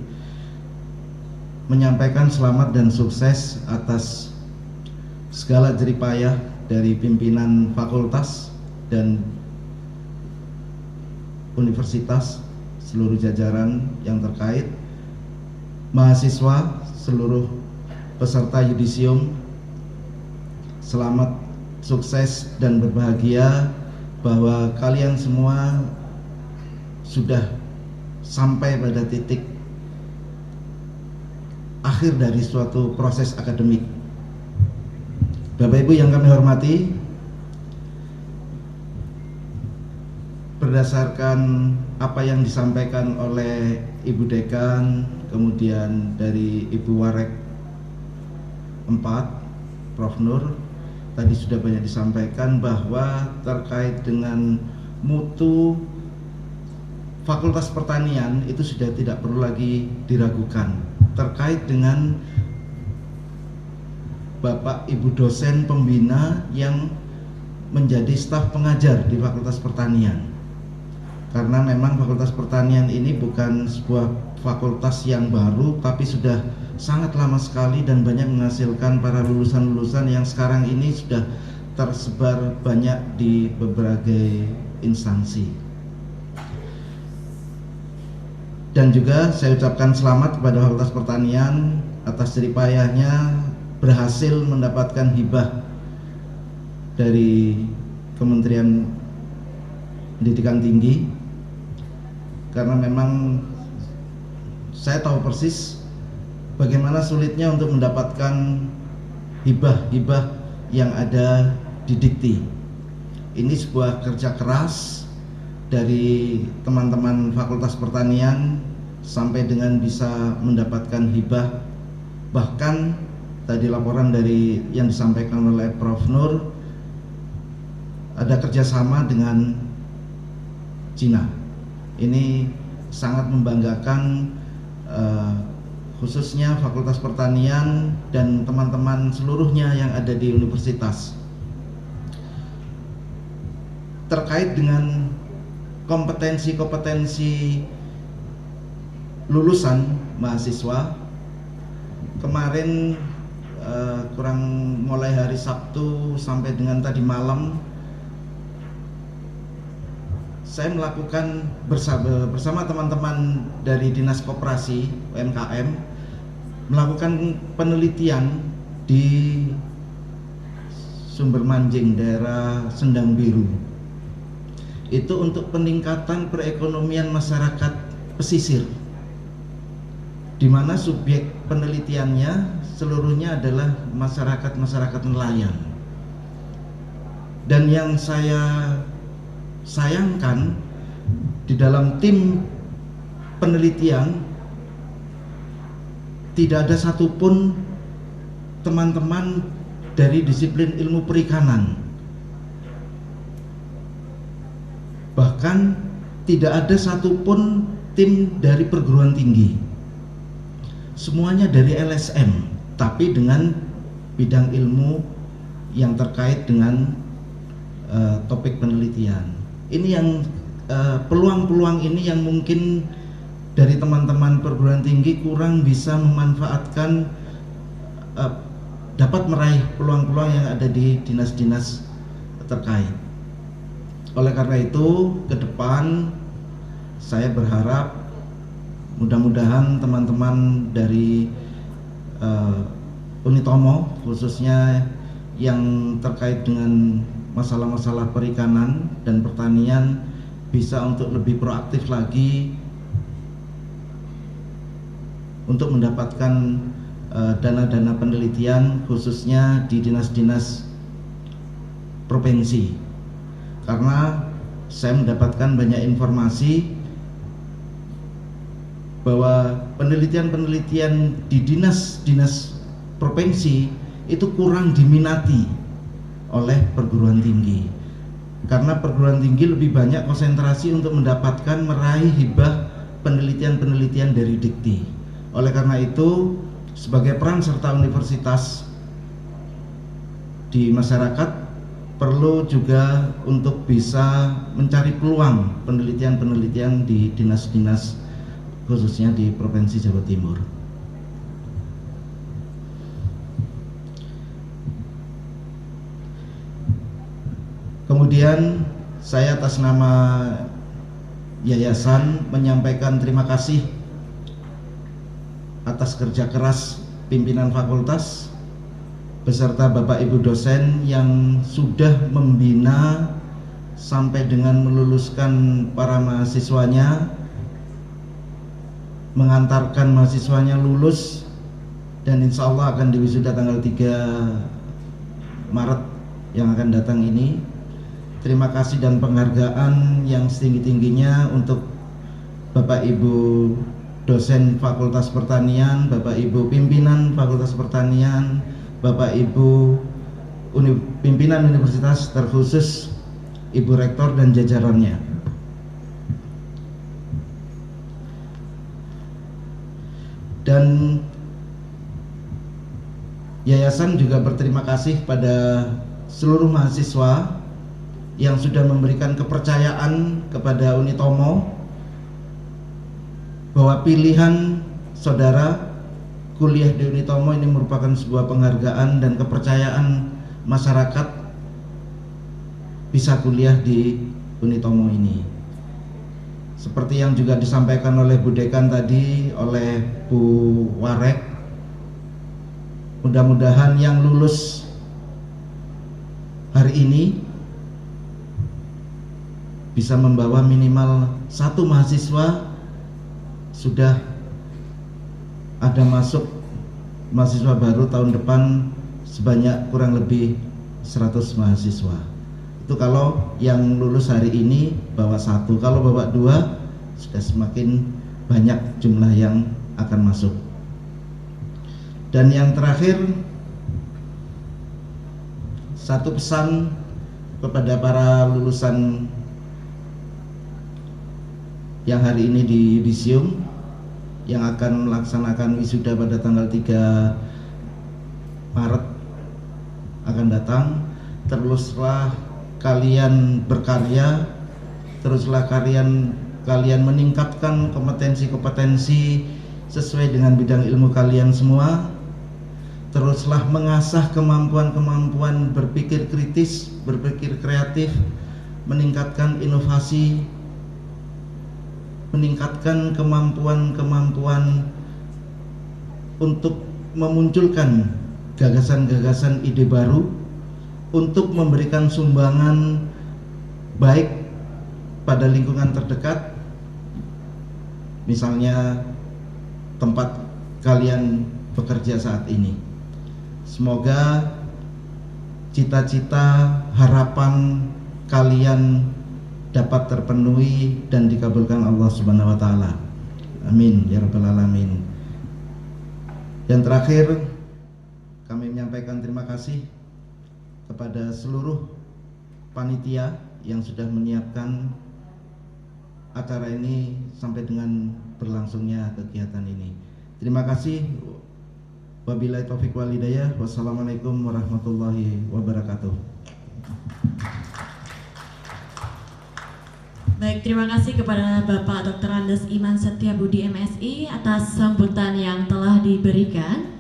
menyampaikan selamat dan sukses atas segala jeripayah dari pimpinan fakultas dan universitas, seluruh jajaran yang terkait, mahasiswa, seluruh peserta yudisium. Selamat, sukses, dan berbahagia bahwa kalian semua sudah sampai pada titik akhir dari suatu proses akademik. Bapak Ibu yang kami hormati, berdasarkan apa yang disampaikan oleh Ibu Dekan, kemudian dari Ibu Warek 4, Prof. Nur, tadi sudah banyak disampaikan bahwa terkait dengan mutu Fakultas Pertanian itu sudah tidak perlu lagi diragukan. Terkait dengan Bapak Ibu dosen pembina yang menjadi staf pengajar di Fakultas Pertanian. Karena memang Fakultas Pertanian ini bukan sebuah fakultas yang baru, tapi sudah sangat lama sekali dan banyak menghasilkan para lulusan-lulusan yang sekarang ini sudah tersebar banyak di berbagai instansi. Dan juga saya ucapkan selamat kepada Fakultas Pertanian atas jeripayahnya berhasil mendapatkan hibah dari Kementerian Pendidikan Tinggi, karena memang saya tahu persis bagaimana sulitnya untuk mendapatkan hibah-hibah yang ada di Dikti. Ini sebuah kerja keras dari teman-teman Fakultas Pertanian sampai dengan bisa mendapatkan hibah. Bahkan tadi laporan dari yang disampaikan oleh Prof. Nur, ada kerjasama dengan Cina. Ini sangat membanggakan, khususnya Fakultas Pertanian dan teman-teman seluruhnya yang ada di universitas. Terkait dengan kompetensi-kompetensi lulusan mahasiswa, kemarin kurang mulai hari Sabtu sampai dengan tadi malam, saya melakukan bersama teman-teman dari Dinas Koperasi UMKM melakukan penelitian di Sumber Manjing, daerah Sendang Biru. Itu untuk peningkatan perekonomian masyarakat pesisir, di mana subjek penelitiannya seluruhnya adalah masyarakat nelayan. Dan yang saya sayangkan, di dalam tim penelitian tidak ada satupun teman-teman dari disiplin ilmu perikanan. Bahkan tidak ada satupun tim dari perguruan tinggi. Semuanya dari LSM, tapi dengan bidang ilmu yang terkait dengan topik penelitian. Ini yang peluang-peluang ini yang mungkin dari teman-teman perguruan tinggi kurang bisa memanfaatkan, dapat meraih peluang-peluang yang ada di dinas-dinas terkait. Oleh karena itu, ke depan saya berharap mudah-mudahan teman-teman dari Unitomo, khususnya yang terkait dengan masalah-masalah perikanan dan pertanian, bisa untuk lebih proaktif lagi untuk mendapatkan dana-dana penelitian, khususnya di dinas-dinas provinsi. Karena saya mendapatkan banyak informasi bahwa penelitian-penelitian di dinas-dinas provinsi itu kurang diminati oleh perguruan tinggi, karena perguruan tinggi lebih banyak konsentrasi untuk mendapatkan meraih hibah penelitian-penelitian dari Dikti. Oleh karena itu, sebagai peran serta universitas di masyarakat, perlu juga untuk bisa mencari peluang penelitian-penelitian di dinas-dinas, khususnya di Provinsi Jawa Timur. Kemudian saya atas nama yayasan menyampaikan terima kasih atas kerja keras pimpinan fakultas beserta Bapak Ibu dosen yang sudah membina sampai dengan meluluskan para mahasiswanya, mengantarkan mahasiswanya lulus dan insya Allah akan diwisuda tanggal 3 Maret yang akan datang ini. Terima kasih dan penghargaan yang setinggi-tingginya untuk Bapak Ibu dosen Fakultas Pertanian, Bapak Ibu pimpinan Fakultas Pertanian, Bapak Ibu pimpinan universitas, terkhusus Ibu Rektor dan jajarannya. Dan yayasan juga berterima kasih pada seluruh mahasiswa yang sudah memberikan kepercayaan kepada Unitomo bahwa pilihan saudara kuliah di Unitomo ini merupakan sebuah penghargaan dan kepercayaan masyarakat bisa kuliah di Unitomo ini. Seperti yang juga disampaikan oleh Bu Dekan tadi, oleh Bu Warek, mudah-mudahan yang lulus hari ini bisa membawa minimal 1 mahasiswa sudah ada masuk mahasiswa baru tahun depan sebanyak kurang lebih 100 mahasiswa. Itu kalau yang lulus hari ini bawa 1, kalau bawa 2 sudah semakin banyak jumlah yang akan masuk. Dan yang terakhir, satu pesan kepada para lulusan yang hari ini di Yudisium yang akan melaksanakan wisuda pada tanggal 3 Maret akan datang. Teruslah kalian berkarya, teruslah kalian meningkatkan kompetensi sesuai dengan bidang ilmu kalian semua. Teruslah mengasah kemampuan berpikir kritis, berpikir kreatif, meningkatkan inovasi, meningkatkan kemampuan untuk memunculkan gagasan-gagasan ide baru, untuk memberikan sumbangan baik pada lingkungan terdekat, misalnya tempat kalian bekerja saat ini. Semoga cita-cita, harapan kalian dapat terpenuhi dan dikabulkan Allah Subhanahu wa taala. Amin ya rabbal alamin. Dan terakhir, kami menyampaikan terima kasih kepada seluruh panitia yang sudah menyiapkan acara ini sampai dengan berlangsungnya kegiatan ini. Terima kasih. Wabillahi taufiq wal hidayah. Wassalamualaikum warahmatullahi wabarakatuh. Baik, terima kasih kepada Bapak Dr. Andes Iman Setiabudi MSI atas sambutan yang telah diberikan.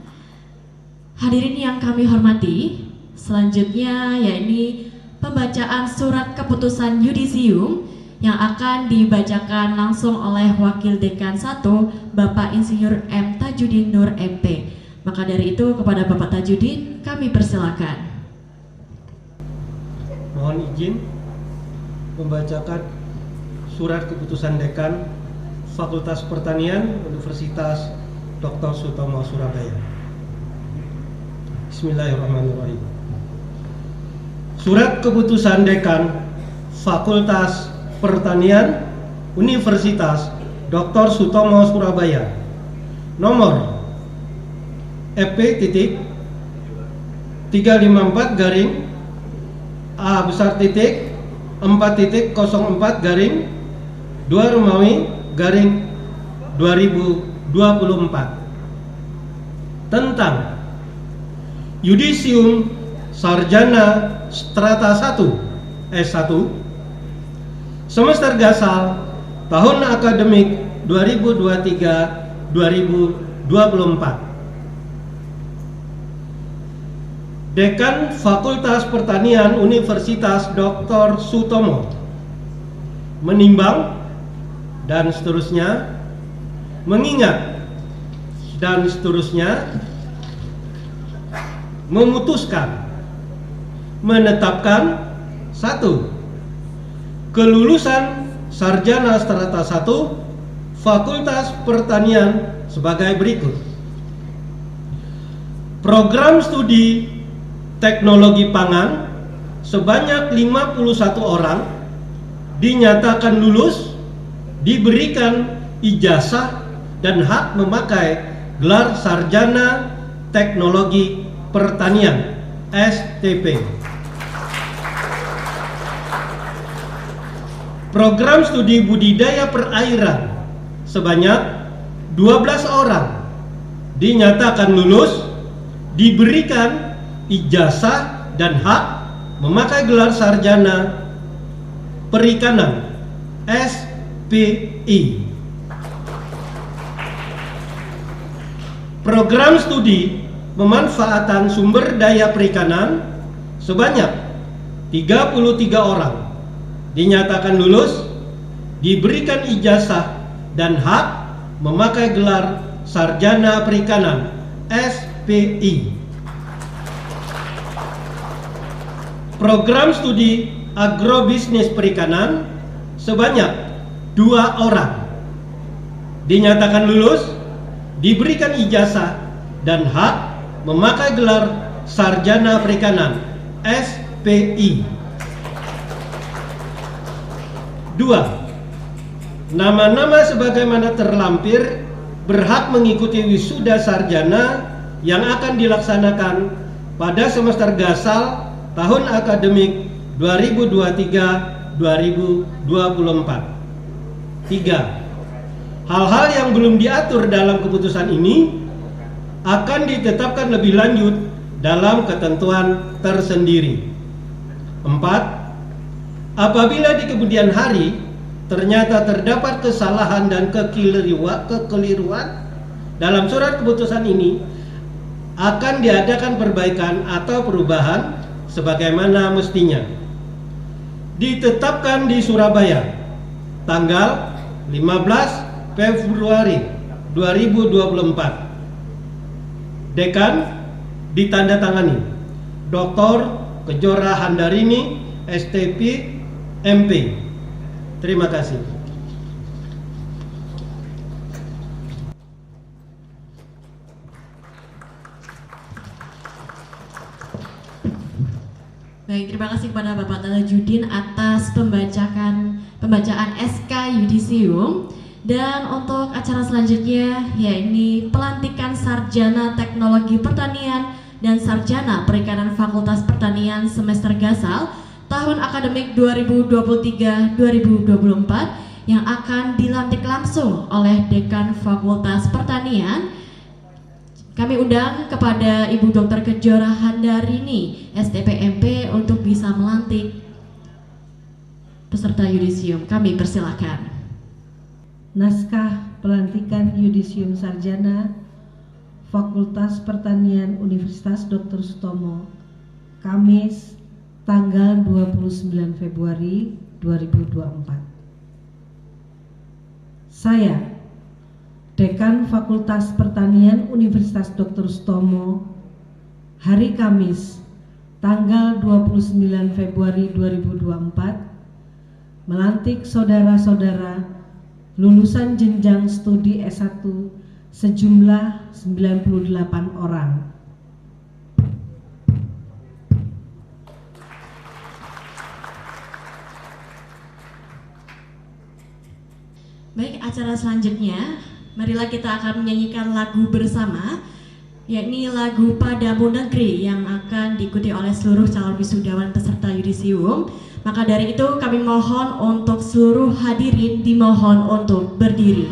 Hadirin yang kami hormati, selanjutnya yakni pembacaan surat keputusan yudisium yang akan dibacakan langsung oleh Wakil Dekan 1 Bapak Insinyur M. Tajudin Nur MP. Maka dari itu kepada Bapak Tajudin kami persilakan. Mohon izin membacakan surat keputusan Dekan Fakultas Pertanian Universitas Dr. Sutomo Surabaya. Bismillahirrahmanirrahim. Surat keputusan Dekan Fakultas Pertanian Universitas Dr. Sutomo Surabaya nomor EP.354 garing A besar titik 4.04 garing 2 Romawi garing 2024 tentang Yudisium Sarjana Strata 1 S1 semester gasal tahun akademik 2023-2024. Dekan Fakultas Pertanian Universitas Dr. Sutomo menimbang dan seterusnya, mengingat dan seterusnya, memutuskan, menetapkan 1. Kelulusan Sarjana Strata 1 Fakultas Pertanian sebagai berikut. Program studi teknologi pangan sebanyak 51 orang dinyatakan lulus, diberikan ijazah dan hak memakai gelar sarjana teknologi pertanian STP. Program studi budidaya perairan sebanyak 12 orang dinyatakan lulus, diberikan ijazah dan hak memakai gelar sarjana perikanan SPI. Program studi pemanfaatan sumber daya perikanan sebanyak 33 orang dinyatakan lulus, diberikan ijazah dan hak memakai gelar sarjana perikanan SPI. Program studi agrobisnis perikanan sebanyak 2 orang dinyatakan lulus, diberikan ijazah dan hak memakai gelar sarjana perikanan SPI. 2. Nama-nama sebagaimana terlampir berhak mengikuti wisuda sarjana yang akan dilaksanakan pada semester gasal tahun akademik 2023-2024. 3. Hal-hal yang belum diatur dalam keputusan ini akan ditetapkan lebih lanjut dalam ketentuan tersendiri. 4. Apabila di kemudian hari ternyata terdapat kesalahan dan kekeliruan dalam surat keputusan ini, akan diadakan perbaikan atau perubahan sebagaimana mestinya. Ditetapkan di Surabaya tanggal 15 Februari 2024. Dekan ditandatangani Dr. Kejora Handarini STP MP. Terima kasih. Baik, terima kasih kepada Bapak Tajudin atas pembacaan SK Yudisium. Dan untuk acara selanjutnya, yakni pelantikan Sarjana Teknologi Pertanian dan Sarjana Perikanan Fakultas Pertanian semester gasal tahun akademik 2023-2024 yang akan dilantik langsung oleh Dekan Fakultas Pertanian. Kami undang kepada Ibu Dr. Kejora Handarini STP MP untuk bisa melantik peserta yudisium. Kami persilakan. Naskah pelantikan yudisium sarjana Fakultas Pertanian Universitas Dr. Sutomo, Kamis tanggal 29 Februari 2024. Saya, Dekan Fakultas Pertanian Universitas Dr. Sutomo, hari Kamis tanggal 29 Februari 2024 melantik saudara-saudara lulusan jenjang studi S1 sejumlah 98 orang. Baik, acara selanjutnya, marilah kita akan menyanyikan lagu bersama, yakni lagu Padamu Negeri yang akan diikuti oleh seluruh calon wisudawan peserta yudisium. Maka dari itu kami mohon untuk seluruh hadirin dimohon untuk berdiri.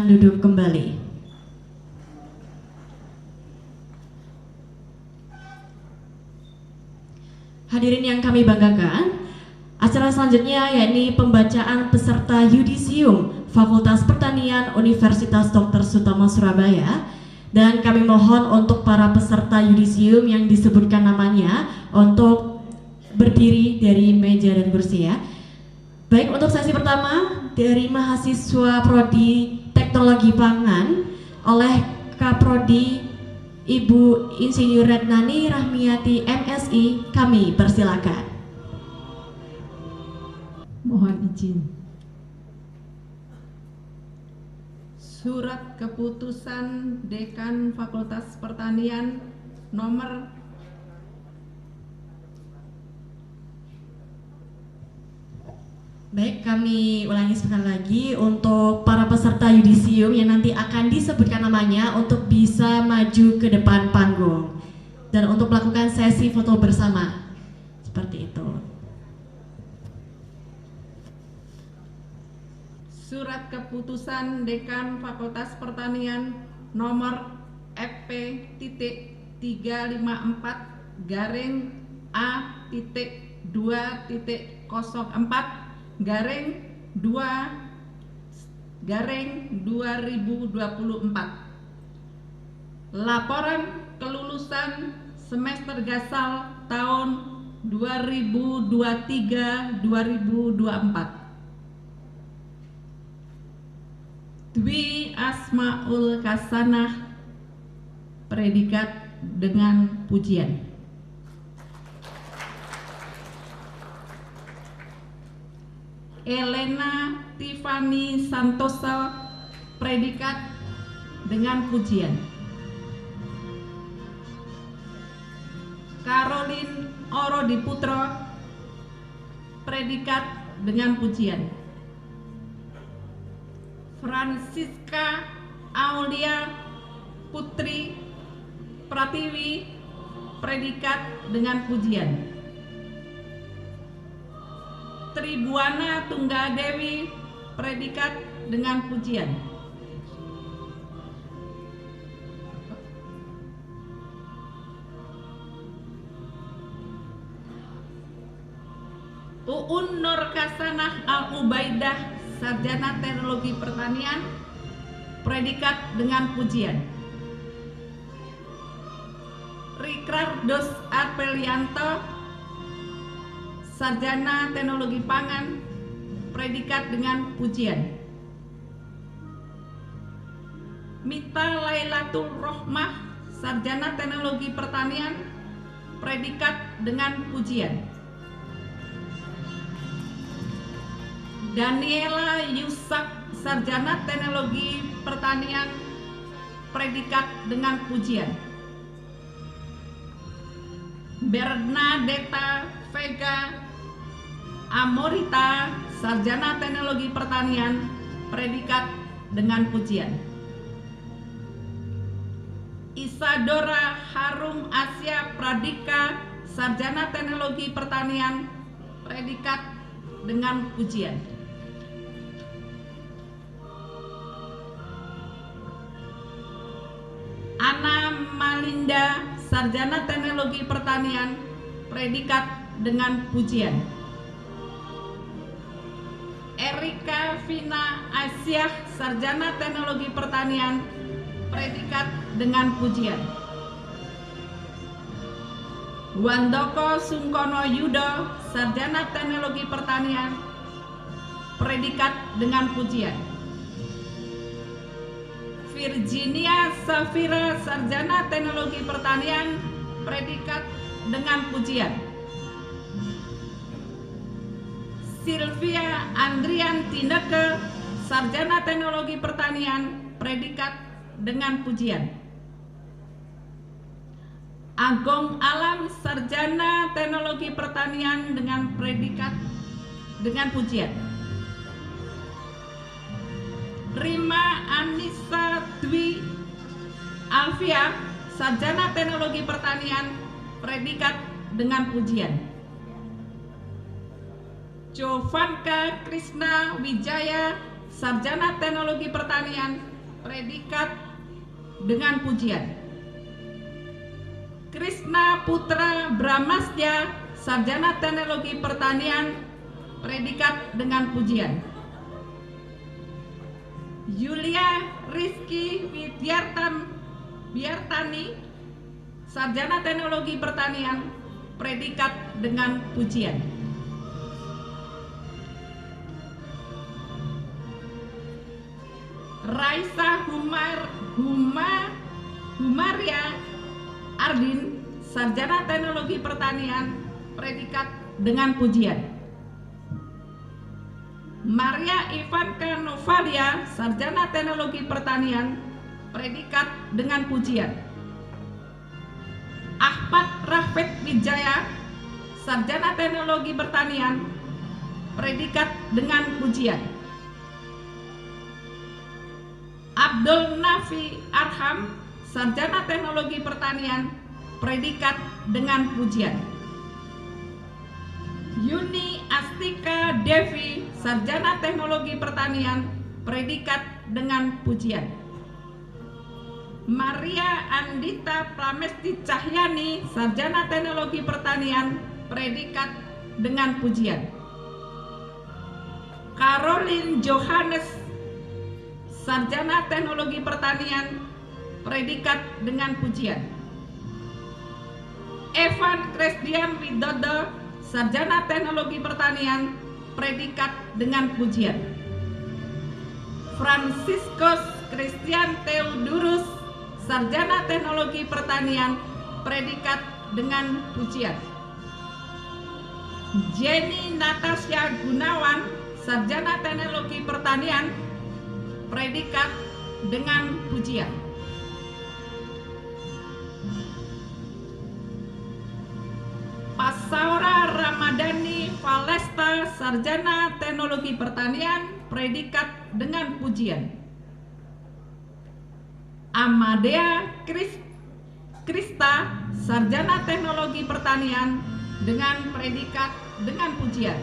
silakan duduk kembali. Hadirin yang kami banggakan, acara selanjutnya yakni pembacaan peserta yudisium Fakultas Pertanian Universitas Dr. Sutomo Surabaya, dan kami mohon untuk para peserta yudisium yang disebutkan namanya untuk berdiri dari meja dan kursi ya. Baik, untuk sesi pertama dari mahasiswa Prodi Teknologi Pangan oleh Kaprodi Ibu Insinyur Retnani Rahmiati MSI, kami persilakan. Mohon izin. Surat Keputusan Dekan Fakultas Pertanian nomor Baik, kami ulangi sekali lagi untuk para peserta yudisium yang nanti akan disebutkan namanya untuk bisa maju ke depan panggung dan untuk melakukan sesi foto bersama seperti itu. Surat Keputusan Dekan Fakultas Pertanian nomor FP.TT354-A-2-2/2024. Laporan kelulusan semester gasal tahun 2023-2024. Dwi Asmaul Kasanah, predikat dengan pujian. Elena Tiffany Santoso, predikat dengan pujian. Caroline Orodiputro, predikat dengan pujian. Francisca Aulia Putri Pratiwi, predikat dengan pujian. Tribuana Tunggadewi, predikat dengan pujian. Uun Nur Kasanah Al-Ubaidah, sarjana teknologi pertanian, predikat dengan pujian. Ricardos Arpelianto, sarjana teknologi pangan, predikat dengan pujian. Mita Lailatul Rohmah, sarjana teknologi pertanian, predikat dengan pujian. Daniela Yusak, sarjana teknologi pertanian, predikat dengan pujian. Bernadetta Vega Amorita, sarjana teknologi pertanian, predikat dengan pujian. Isadora Harum Asia Pradika, sarjana teknologi pertanian, predikat dengan pujian. Ana Malinda, sarjana teknologi pertanian, predikat dengan pujian. Erika Vina Asyah, sarjana teknologi pertanian, predikat dengan pujian. Wandoko Sungkono Yudo, sarjana teknologi pertanian, predikat dengan pujian. Virginia Safira, sarjana teknologi pertanian, predikat dengan pujian. Sylvia Andrian Tineke, sarjana teknologi pertanian, predikat dengan pujian. Agong Alam, sarjana teknologi pertanian dengan predikat dengan pujian. Rima Anissa Dwi Alfia, sarjana teknologi pertanian, predikat dengan pujian. Jovanka Krishna Wijaya, sarjana teknologi pertanian, predikat dengan pujian. Krishna Putra Bramastya, sarjana teknologi pertanian, predikat dengan pujian. Yulia Rizky Widyartani, sarjana teknologi pertanian, predikat dengan pujian. Raisa Humaria Ardin, sarjana teknologi pertanian, predikat dengan pujian. Maria Ivanka Novalia, sarjana teknologi pertanian, predikat dengan pujian. Ahmad Rafet Wijaya, sarjana teknologi pertanian, predikat dengan pujian. Abdul Nafi Arham, sarjana teknologi pertanian, predikat dengan pujian. Yuni Astika Devi, sarjana teknologi pertanian, predikat dengan pujian. Maria Andita Pramesti Cahyani, sarjana teknologi pertanian, predikat dengan pujian. Caroline Johannes, sarjana teknologi pertanian, predikat dengan pujian. Evan Christian Widodo, sarjana teknologi pertanian, predikat dengan pujian. Franciscus Christian Theodorus, sarjana teknologi pertanian, predikat dengan pujian. Jenny Natasha Gunawan, sarjana teknologi pertanian, predikat dengan pujian. Pasaura Ramadhani Valesta, sarjana teknologi pertanian, predikat dengan pujian. Amadea Krista, sarjana teknologi pertanian, dengan predikat dengan pujian.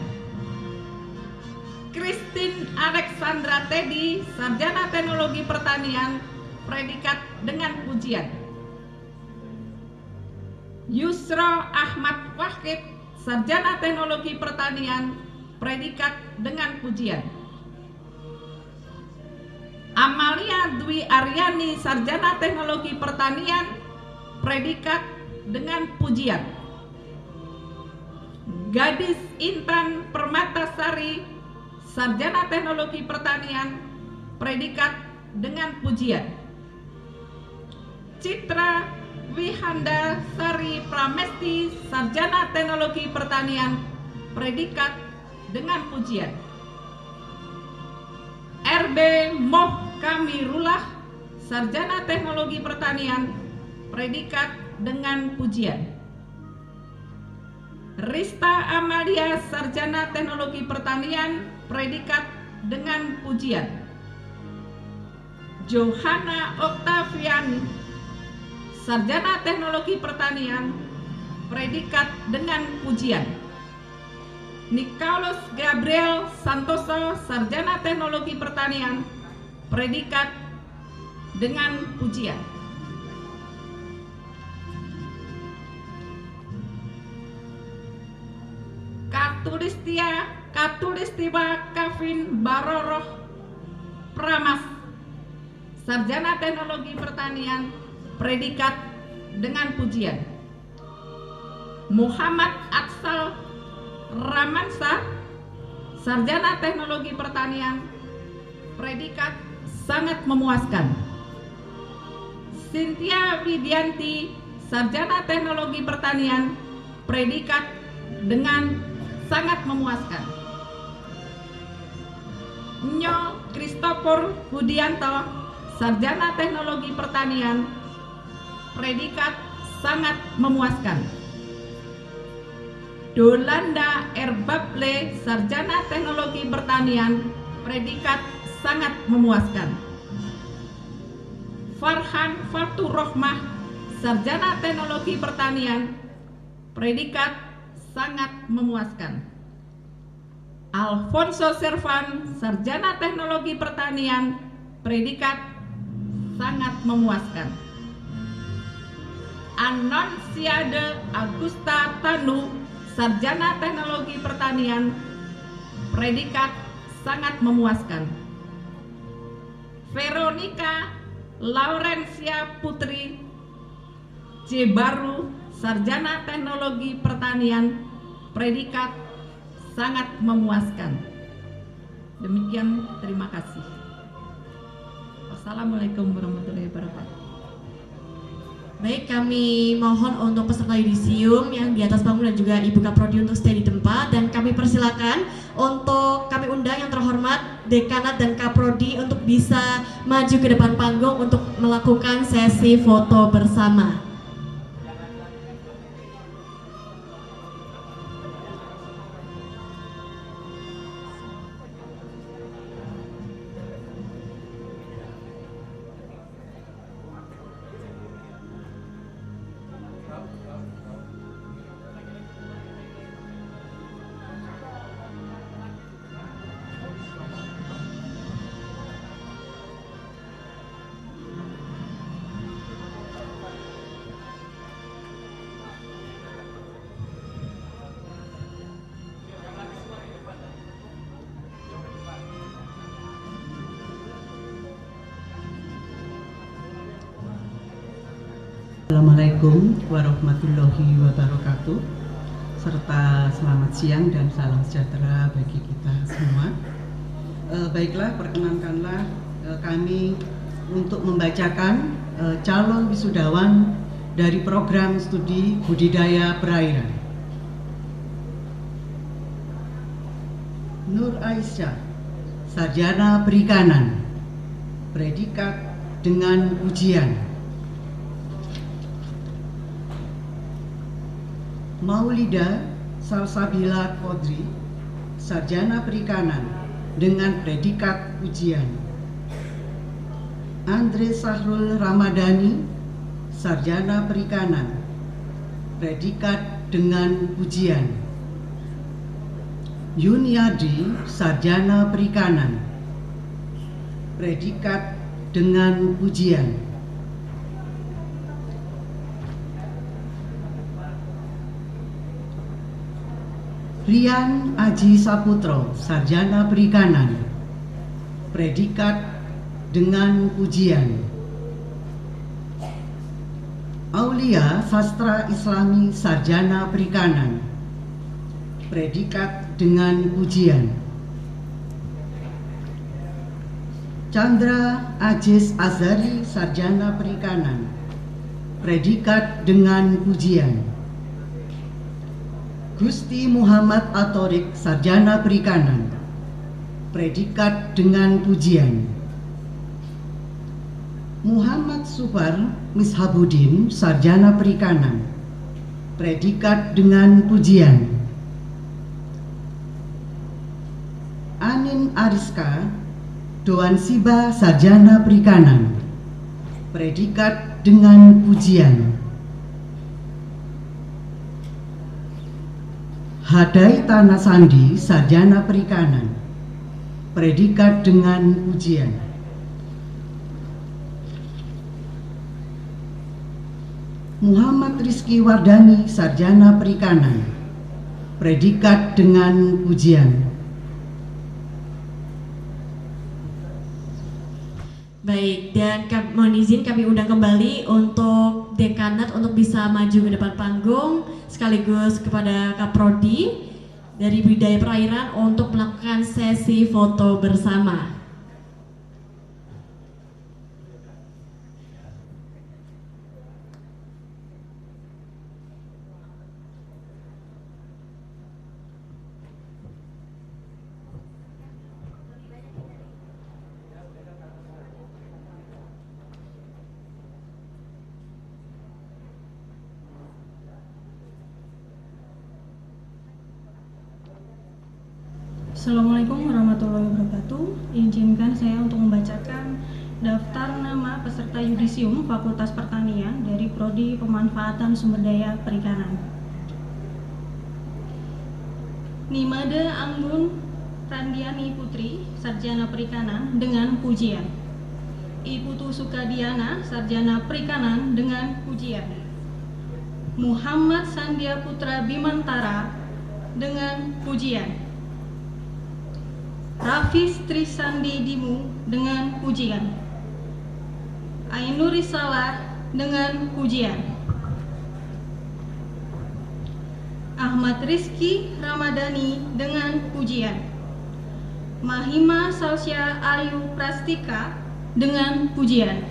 Christine Alexandra Teddy, sarjana teknologi pertanian, predikat dengan pujian. Yusra Ahmad Wahid, sarjana teknologi pertanian, predikat dengan pujian. Amalia Dwi Aryani, sarjana teknologi pertanian, predikat dengan pujian. Gadis Intan Permatasari, sarjana teknologi pertanian, predikat dengan pujian. Citra Wihanda Sari Pramesti, sarjana teknologi pertanian, predikat dengan pujian. RB Moh Kamirullah, sarjana teknologi pertanian, predikat dengan pujian. Rista Amalia, sarjana teknologi pertanian, predikat dengan pujian. Johanna Oktaviani, sarjana teknologi pertanian, predikat dengan pujian. Nicholas Gabriel Santoso, sarjana teknologi pertanian, predikat dengan pujian. Katulistiwa Kavin Baroroh Pramas, sarjana teknologi pertanian, predikat dengan pujian. Muhammad Aksal Ramansa, sarjana teknologi pertanian, predikat sangat memuaskan. Cynthia Widianti, sarjana teknologi pertanian, predikat dengan sangat memuaskan. Nyo Christopher Budianto, sarjana teknologi pertanian, predikat sangat memuaskan. Dolanda Erbable, sarjana teknologi pertanian, predikat sangat memuaskan. Farhan Fatur Rohmah, sarjana teknologi pertanian, predikat sangat memuaskan. Alfonso Servan, sarjana teknologi pertanian, predikat sangat memuaskan. Anonsiade Agusta Tanu, sarjana teknologi pertanian, predikat sangat memuaskan. Veronica Laurencia Putri Jebaru, sarjana teknologi pertanian, predikat sangat memuaskan. Demikian, terima kasih. Wassalamualaikum warahmatullahi wabarakatuh. Baik, kami mohon untuk peserta yudisium yang di atas panggung dan juga Ibu Kaprodi untuk stay di tempat, dan kami persilakan untuk kami undang yang terhormat Dekanat dan Kaprodi untuk bisa maju ke depan panggung untuk melakukan sesi foto bersama. Assalamualaikum warahmatullahi wabarakatuh, serta selamat siang dan salam sejahtera bagi kita semua. Baiklah, perkenankanlah kami untuk membacakan calon wisudawan dari program studi budidaya perairan. Nur Aisyah, sarjana perikanan, predikat dengan ujian. Maulida Salsabila Kodri, sarjana perikanan dengan predikat ujian. Andre Sahrul Ramadhani, sarjana perikanan, predikat dengan ujian. Yuniadi, sarjana perikanan, predikat dengan ujian. Rian Aji Saputro, sarjana perikanan, predikat dengan ujian. Aulia Sastra Islami, sarjana perikanan, predikat dengan ujian. Chandra Ajis Azari, sarjana perikanan, predikat dengan ujian. Gusti Muhammad Atorik, sarjana perikanan, predikat dengan ujian. Muhammad Subar Mishabudin, sarjana perikanan, predikat dengan ujian. Anin Ariska Doansiba, sarjana perikanan, predikat dengan ujian. Hadai Tanasandi, sarjana perikanan, predikat dengan ujian. Muhammad Rizky Wardani, sarjana perikanan, predikat dengan ujian. Baik, dan mohon izin kami undang kembali untuk Dekanat untuk bisa maju ke depan panggung, sekaligus kepada Kaprodi dari Budidaya Perairan untuk melakukan sesi foto bersama. Assalamualaikum warahmatullahi wabarakatuh. Izinkan saya untuk membacakan daftar nama peserta yudisium Fakultas Pertanian dari Prodi Pemanfaatan Sumber Daya Perikanan. Nimade Anggun Randiani Putri, sarjana perikanan dengan pujian. Ibu Tu Sukadiana, Sarjana Perikanan dengan pujian. Muhammad Sandia Putra Bimantara dengan pujian. Rafis Trisandi Dimu dengan pujian. Ainur Risalah dengan pujian. Ahmad Rizky Ramadhani dengan pujian. Mahima Salsya Ayu Prastika dengan pujian.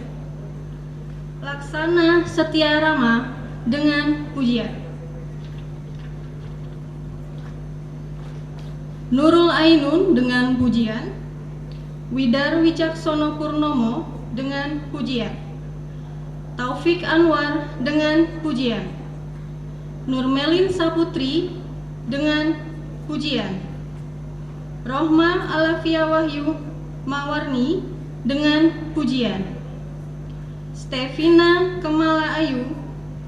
Laksana Setia Rama dengan pujian. Nurul Ainun dengan pujian. Widar Wicaksono Purnomo dengan pujian. Taufik Anwar dengan pujian. Nurmelin Saputri dengan pujian. Rohma Alafia Wahyu Mawarni dengan pujian. Stevina Kemala Ayu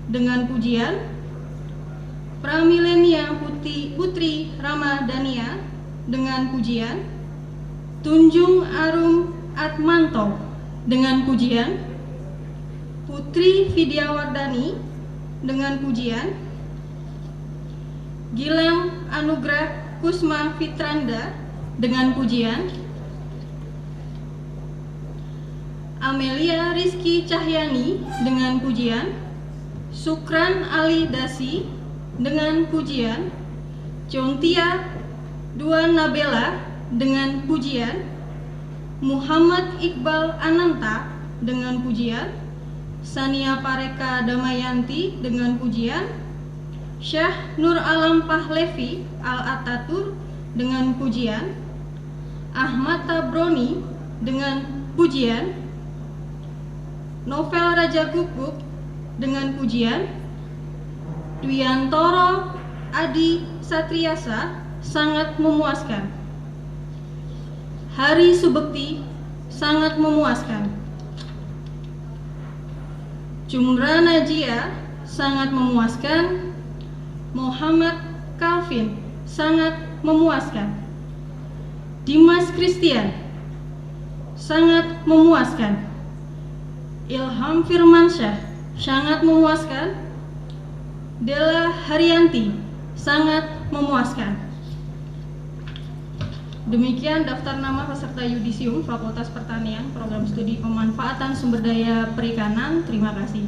dengan pujian. Pramilenia Putri Ramadhania dengan pujian. Tunjung Arum Atmanto dengan pujian. Putri Vidyawardani dengan pujian. Gilang Anugrah Kusma Fitranda dengan pujian. Amelia Rizky Cahyani dengan pujian. Sukran Ali Dasi dengan pujian. Contia Duan Nabela dengan pujian. Muhammad Iqbal Ananta dengan pujian. Sania Pareka Damayanti dengan pujian. Syah Nur Alam Pahlevi Al-Atatur dengan pujian. Ahmad Tabroni dengan pujian. Novel Raja Guguk dengan pujian. Dwiantoro Adi Satriasa sangat memuaskan. Hari Subekti sangat memuaskan. Jumra Najia sangat memuaskan. Muhammad Calvin sangat memuaskan. Dimas Christian sangat memuaskan. Ilham Firmansyah sangat memuaskan. Della Haryanti sangat memuaskan. Demikian daftar nama peserta yudisium Fakultas Pertanian Program Studi Pemanfaatan Sumber Daya Perikanan. Terima kasih.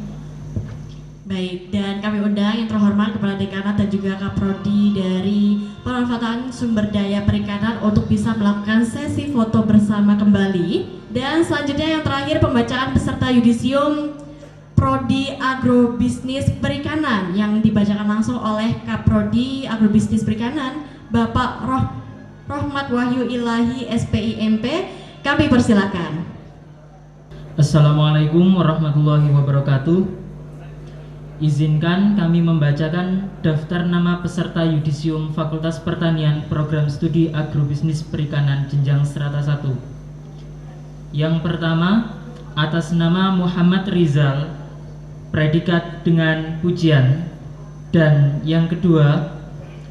Baik, dan kami undang yang terhormat Kepala Dekanat dan juga Kaprodi dari Pemanfaatan Sumber Daya Perikanan untuk bisa melakukan sesi foto bersama kembali. Dan selanjutnya yang terakhir pembacaan peserta yudisium Prodi Agrobisnis Perikanan yang dibacakan langsung oleh Kaprodi Agrobisnis Perikanan Bapak Rohmat Wahyu Ilahi SPIMP. Kami persilakan. Assalamualaikum warahmatullahi wabarakatuh. Izinkan kami membacakan daftar nama peserta yudisium Fakultas Pertanian Program Studi Agrobisnis Perikanan Jenjang Strata 1. Yang pertama, atas nama Muhammad Rizal, predikat dengan pujian. Dan yang kedua,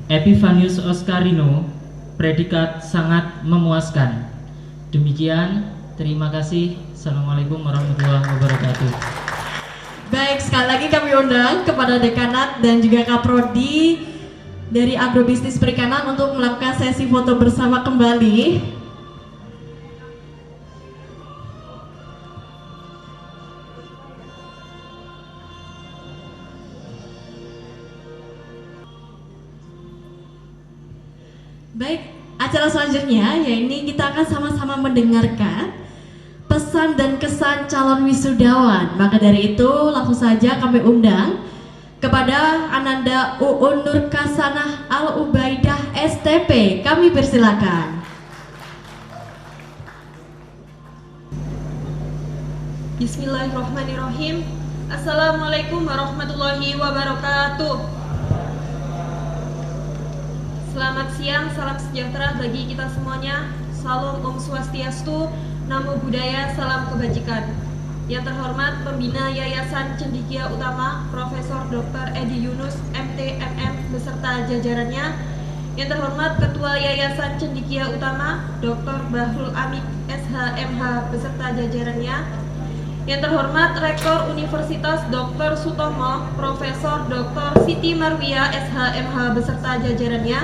Epifanius Oscarino, predikat sangat memuaskan. Demikian, terima kasih. Assalamualaikum warahmatullahi wabarakatuh. Baik, sekali lagi kami undang kepada Dekanat dan juga Kaprodi dari Agrobisnis Perikanan untuk melakukan sesi foto bersama kembali. Baik, acara selanjutnya yaitu kita akan sama-sama mendengarkan pesan dan kesan calon wisudawan. Maka dari itu langsung saja kami undang kepada Ananda Uun Nur Kasanah Al Ubaidah STP. Kami persilakan. Bismillahirrahmanirrahim. Assalamualaikum warahmatullahi wabarakatuh. Selamat siang, salam sejahtera bagi kita semuanya. Salam Om Swastiastu, Namo Buddhaya, salam kebajikan. Yang terhormat Pembina Yayasan Cendikia Utama Profesor Dr. Edi Yunus MT MM beserta jajarannya. Yang terhormat Ketua Yayasan Cendikia Utama Dr. Bahrul Amik SH MH beserta jajarannya. Yang terhormat Rektor Universitas Dr. Sutomo, Profesor Dr. Siti Marwiyah SH.MH beserta jajarannya.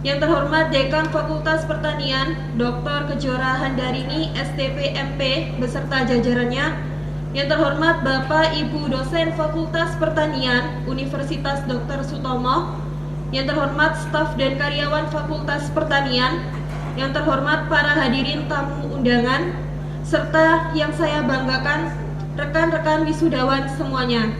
Yang terhormat Dekan Fakultas Pertanian Dr. Kejora Handarini STP MP beserta jajarannya. Yang terhormat Bapak Ibu dosen Fakultas Pertanian Universitas Dr. Sutomo. Yang terhormat staf dan karyawan Fakultas Pertanian. Yang terhormat para hadirin tamu undangan, serta yang saya banggakan rekan-rekan wisudawan semuanya.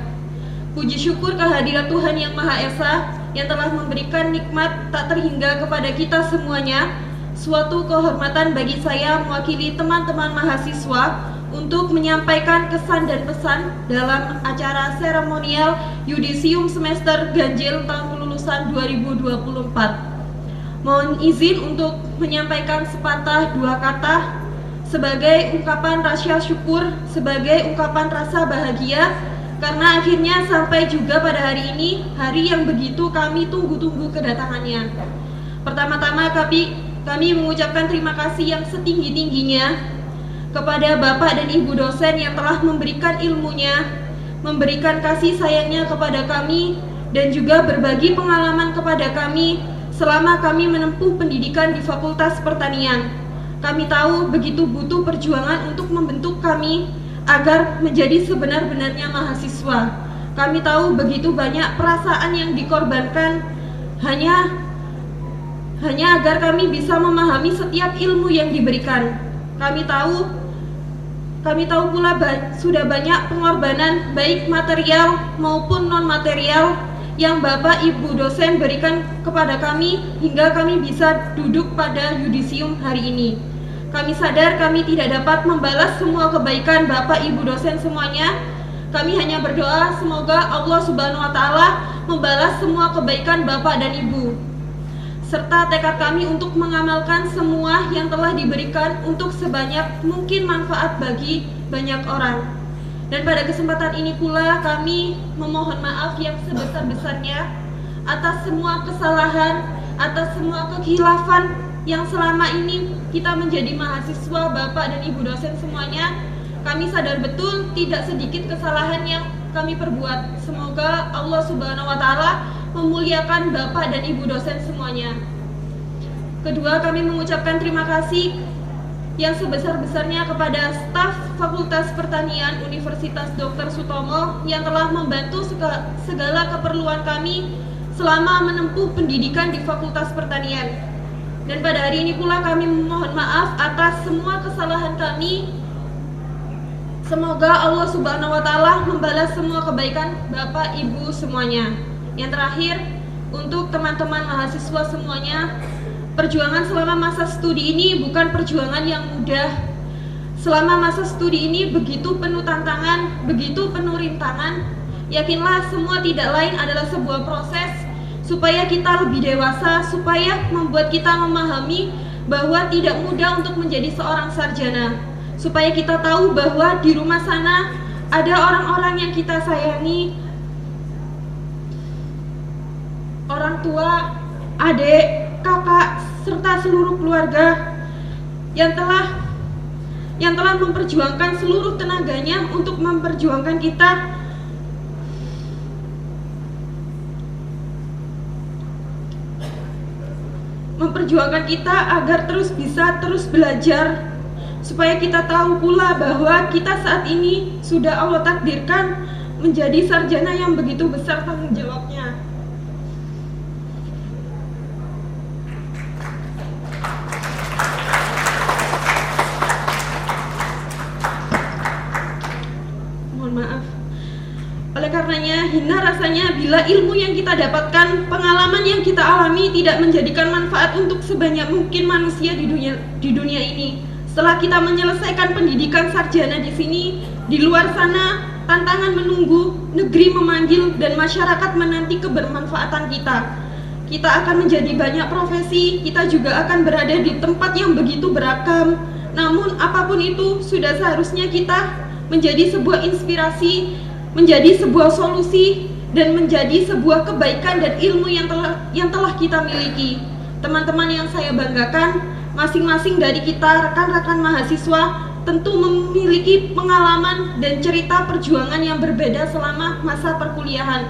Puji syukur kehadiran Tuhan Yang Maha Esa yang telah memberikan nikmat tak terhingga kepada kita semuanya. Suatu kehormatan bagi saya mewakili teman-teman mahasiswa untuk menyampaikan kesan dan pesan dalam acara seremonial yudisium semester ganjil tahun kelulusan 2024. Mohon izin untuk menyampaikan sepatah dua kata sebagai ungkapan rasa syukur, sebagai ungkapan rasa bahagia, karena akhirnya sampai juga pada hari ini, hari yang begitu kami tunggu-tunggu kedatangannya. Pertama-tama kami mengucapkan terima kasih yang setinggi-tingginya kepada Bapak dan Ibu dosen yang telah memberikan ilmunya, memberikan kasih sayangnya kepada kami, dan juga berbagi pengalaman kepada kami selama kami menempuh pendidikan di Fakultas Pertanian. Kami tahu begitu butuh perjuangan untuk membentuk kami agar menjadi sebenar-benarnya mahasiswa. Kami tahu begitu banyak perasaan yang dikorbankan hanya agar kami bisa memahami setiap ilmu yang diberikan. Kami tahu pula sudah banyak pengorbanan baik material maupun non-material yang Bapak Ibu dosen berikan kepada kami hingga kami bisa duduk pada yudisium hari ini. Kami sadar kami tidak dapat membalas semua kebaikan Bapak Ibu dosen semuanya. Kami hanya berdoa semoga Allah Subhanahu wa Ta'ala membalas semua kebaikan Bapak dan Ibu, serta tekad kami untuk mengamalkan semua yang telah diberikan untuk sebanyak mungkin manfaat bagi banyak orang. Dan pada kesempatan ini pula kami memohon maaf yang sebesar-besarnya atas semua kesalahan, atas semua kekhilafan yang selama ini kita menjadi mahasiswa, Bapak dan Ibu dosen semuanya. Kami sadar betul tidak sedikit kesalahan yang kami perbuat. Semoga Allah Subhanahu wa Ta'ala memuliakan Bapak dan Ibu dosen semuanya. Kedua, kami mengucapkan terima kasih yang sebesar-besarnya kepada staf Fakultas Pertanian Universitas Dr. Sutomo yang telah membantu segala keperluan kami selama menempuh pendidikan di Fakultas Pertanian. Dan pada hari ini pula kami memohon maaf atas semua kesalahan kami. Semoga Allah Subhanahu wa Ta'ala membalas semua kebaikan Bapak Ibu semuanya. Yang terakhir, untuk teman-teman mahasiswa semuanya, perjuangan selama masa studi ini bukan perjuangan yang mudah. Selama masa studi ini begitu penuh tantangan, begitu penuh rintangan. Yakinlah semua tidak lain adalah sebuah proses supaya kita lebih dewasa, supaya membuat kita memahami bahwa tidak mudah untuk menjadi seorang sarjana, supaya kita tahu bahwa di rumah sana ada orang-orang yang kita sayangi, orang tua, adik, kakak, serta seluruh keluarga yang telah memperjuangkan seluruh tenaganya untuk memperjuangkan kita agar terus bisa belajar, supaya kita tahu pula bahwa kita saat ini sudah Allah takdirkan menjadi sarjana yang begitu besar tanggung jawabnya. Mohon maaf. Oleh karenanya, hina rasanya bila ilmu yang kita dapatkan, pengalaman yang kita alami tidak menjadikan manfaat untuk sebanyak mungkin manusia di dunia ini. Setelah kita menyelesaikan pendidikan sarjana di sini, di luar sana tantangan menunggu, negeri memanggil, dan masyarakat menanti kebermanfaatan kita. Kita akan menjadi banyak profesi, kita juga akan berada di tempat yang begitu beragam. Namun apapun itu, sudah seharusnya kita menjadi sebuah inspirasi, menjadi sebuah solusi, dan menjadi sebuah kebaikan dan ilmu yang telah kita miliki. Teman-teman yang saya banggakan, masing-masing dari kita rekan-rekan mahasiswa tentu memiliki pengalaman dan cerita perjuangan yang berbeda selama masa perkuliahan.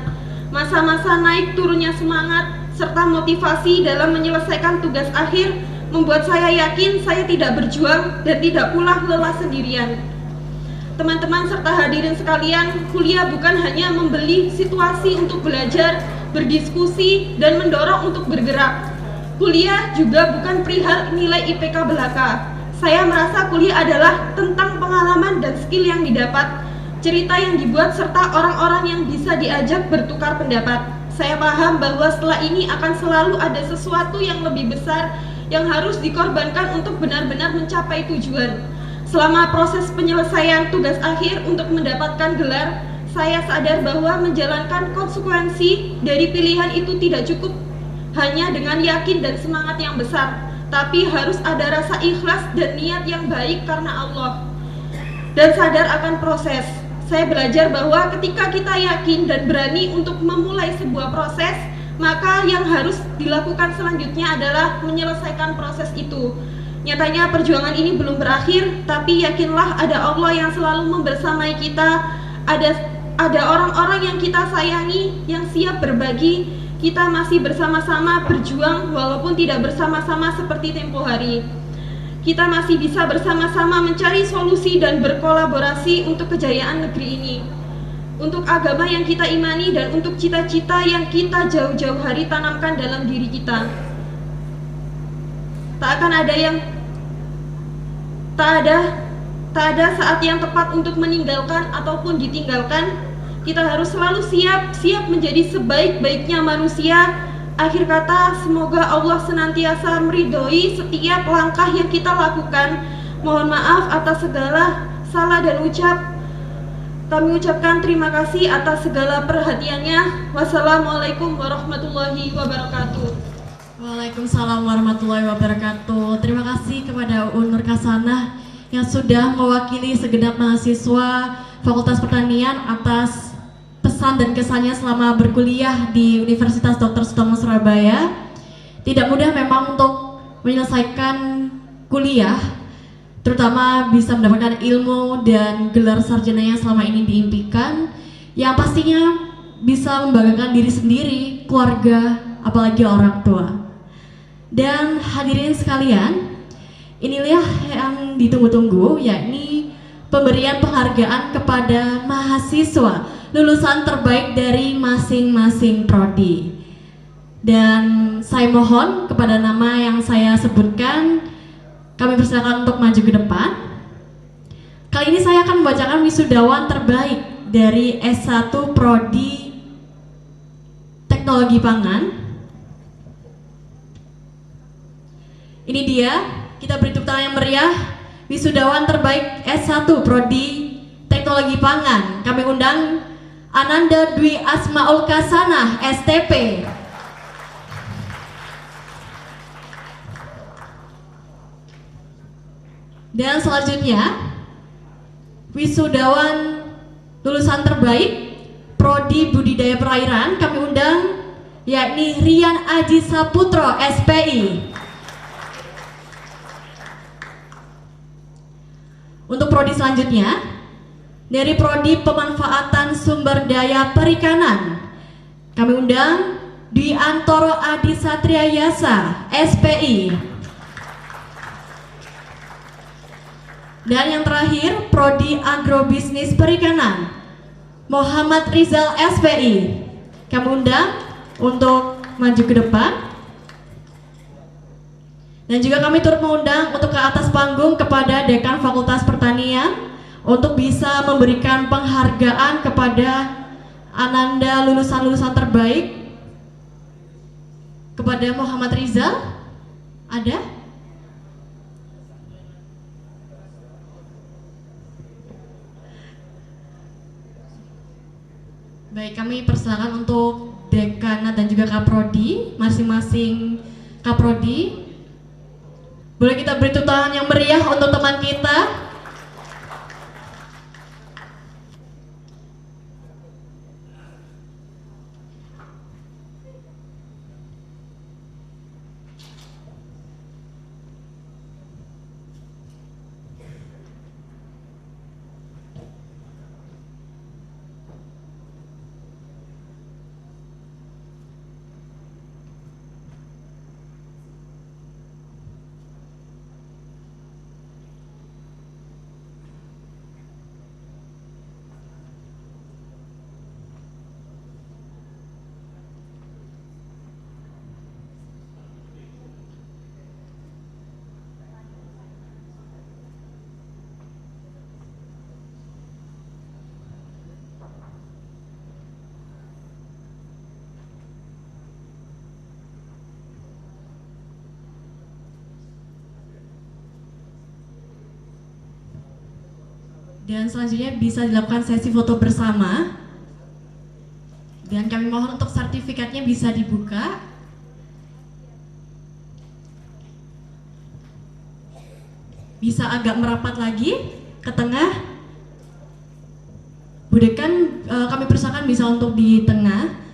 Masa-masa naik turunnya semangat serta motivasi dalam menyelesaikan tugas akhir membuat saya yakin saya tidak berjuang dan tidak pula lelah sendirian. Teman-teman serta hadirin sekalian, kuliah bukan hanya membeli situasi untuk belajar, berdiskusi, dan mendorong untuk bergerak. Kuliah juga bukan perihal nilai IPK belaka. Saya merasa kuliah adalah tentang pengalaman dan skill yang didapat, cerita yang dibuat, serta orang-orang yang bisa diajak bertukar pendapat. Saya paham bahwa setelah ini akan selalu ada sesuatu yang lebih besar yang harus dikorbankan untuk benar-benar mencapai tujuan. Selama proses penyelesaian tugas akhir untuk mendapatkan gelar, saya sadar bahwa menjalankan konsekuensi dari pilihan itu tidak cukup hanya dengan yakin dan semangat yang besar, tapi harus ada rasa ikhlas dan niat yang baik karena Allah. Dan sadar akan proses. Saya belajar bahwa ketika kita yakin dan berani untuk memulai sebuah proses, maka yang harus dilakukan selanjutnya adalah menyelesaikan proses itu. Nyatanya perjuangan ini belum berakhir, tapi yakinlah ada Allah yang selalu membersamai kita, ada orang-orang yang kita sayangi, yang siap berbagi. Kita masih bersama-sama berjuang walaupun tidak bersama-sama seperti tempo hari. Kita masih bisa bersama-sama mencari solusi dan berkolaborasi untuk kejayaan negeri ini, untuk agama yang kita imani, dan untuk cita-cita yang kita jauh-jauh hari tanamkan dalam diri kita. Tak ada saat yang tepat untuk meninggalkan ataupun ditinggalkan. Kita harus selalu siap menjadi sebaik-baiknya manusia. Akhir kata, semoga Allah senantiasa meridhoi setiap langkah yang kita lakukan. Mohon maaf atas segala salah dan ucap. Kami ucapkan terima kasih atas segala perhatiannya. Wassalamualaikum warahmatullahi wabarakatuh. Waalaikumsalam warahmatullahi wabarakatuh. Terima kasih kepada Nur Kasanah yang sudah mewakili segenap mahasiswa Fakultas Pertanian atas pesan dan kesannya selama berkuliah di Universitas Dr. Sutomo Surabaya. Tidak mudah memang untuk menyelesaikan kuliah, terutama bisa mendapatkan ilmu dan gelar sarjana yang selama ini diimpikan, yang pastinya bisa membanggakan diri sendiri, keluarga, apalagi orang tua. Dan hadirin sekalian, inilah yang ditunggu-tunggu, yakni pemberian penghargaan kepada mahasiswa lulusan terbaik dari masing-masing prodi. Dan saya mohon kepada nama yang saya sebutkan, kami persilakan untuk maju ke depan. Kali ini saya akan membacakan wisudawan terbaik dari S1 Prodi Teknologi Pangan. Ini dia, kita beri tepuk tangan yang meriah, wisudawan terbaik S1 Prodi Teknologi Pangan. Kami undang Ananda Dwi Asmaul Kasanah, STP. Dan selanjutnya, wisudawan lulusan terbaik Prodi Budidaya Perairan, kami undang yakni Rian Aji Saputro, SPI. Untuk prodi selanjutnya, dari Prodi Pemanfaatan Sumber Daya Perikanan, kami undang Dwi Antoro Adi Satria Yasa, SPI. Dan yang terakhir, Prodi Agrobisnis Perikanan, Muhammad Rizal, SPI. Kami undang untuk maju ke depan. Dan juga kami turut mengundang untuk ke atas panggung kepada Dekan Fakultas Pertanian untuk bisa memberikan penghargaan kepada Ananda lulusan-lulusan terbaik. Kepada Muhammad Rizal, ada? Baik, kami persilakan untuk Dekanat dan juga Kaprodi, masing-masing Kaprodi. Boleh kita beri tepuk tangan yang meriah untuk teman kita. Dan selanjutnya bisa dilakukan sesi foto bersama. Dan kami mohon untuk sertifikatnya bisa dibuka. Bisa agak merapat lagi ke tengah. Bu Dekan, kami persilakan bisa untuk di tengah.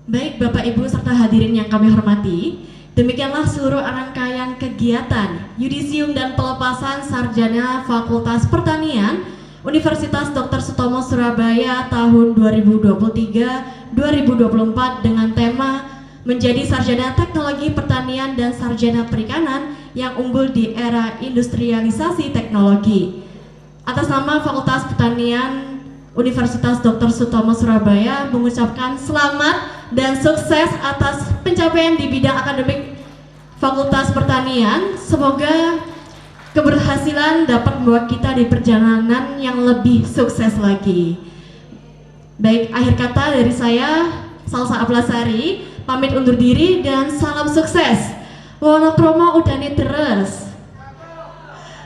Baik Bapak Ibu serta hadirin yang kami hormati, demikianlah seluruh rangkaian kegiatan yudisium dan pelepasan sarjana Fakultas Pertanian Universitas Dr. Sutomo Surabaya tahun 2023-2024 dengan tema menjadi sarjana teknologi pertanian dan sarjana perikanan yang unggul di era industrialisasi teknologi. Atas nama Fakultas Pertanian Universitas Dr. Sutomo Surabaya mengucapkan selamat dan sukses atas pencapaian di bidang akademik Fakultas Pertanian. Semoga keberhasilan dapat membawa kita di perjalanan yang lebih sukses lagi. Baik, akhir kata dari saya, Salsa Ablasari, pamit undur diri dan salam sukses. Wonokromo udani terus.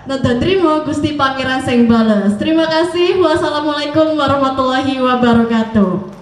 Nonton terima Gusti Pangeran sing bales. Terima kasih. Wassalamualaikum warahmatullahi wabarakatuh.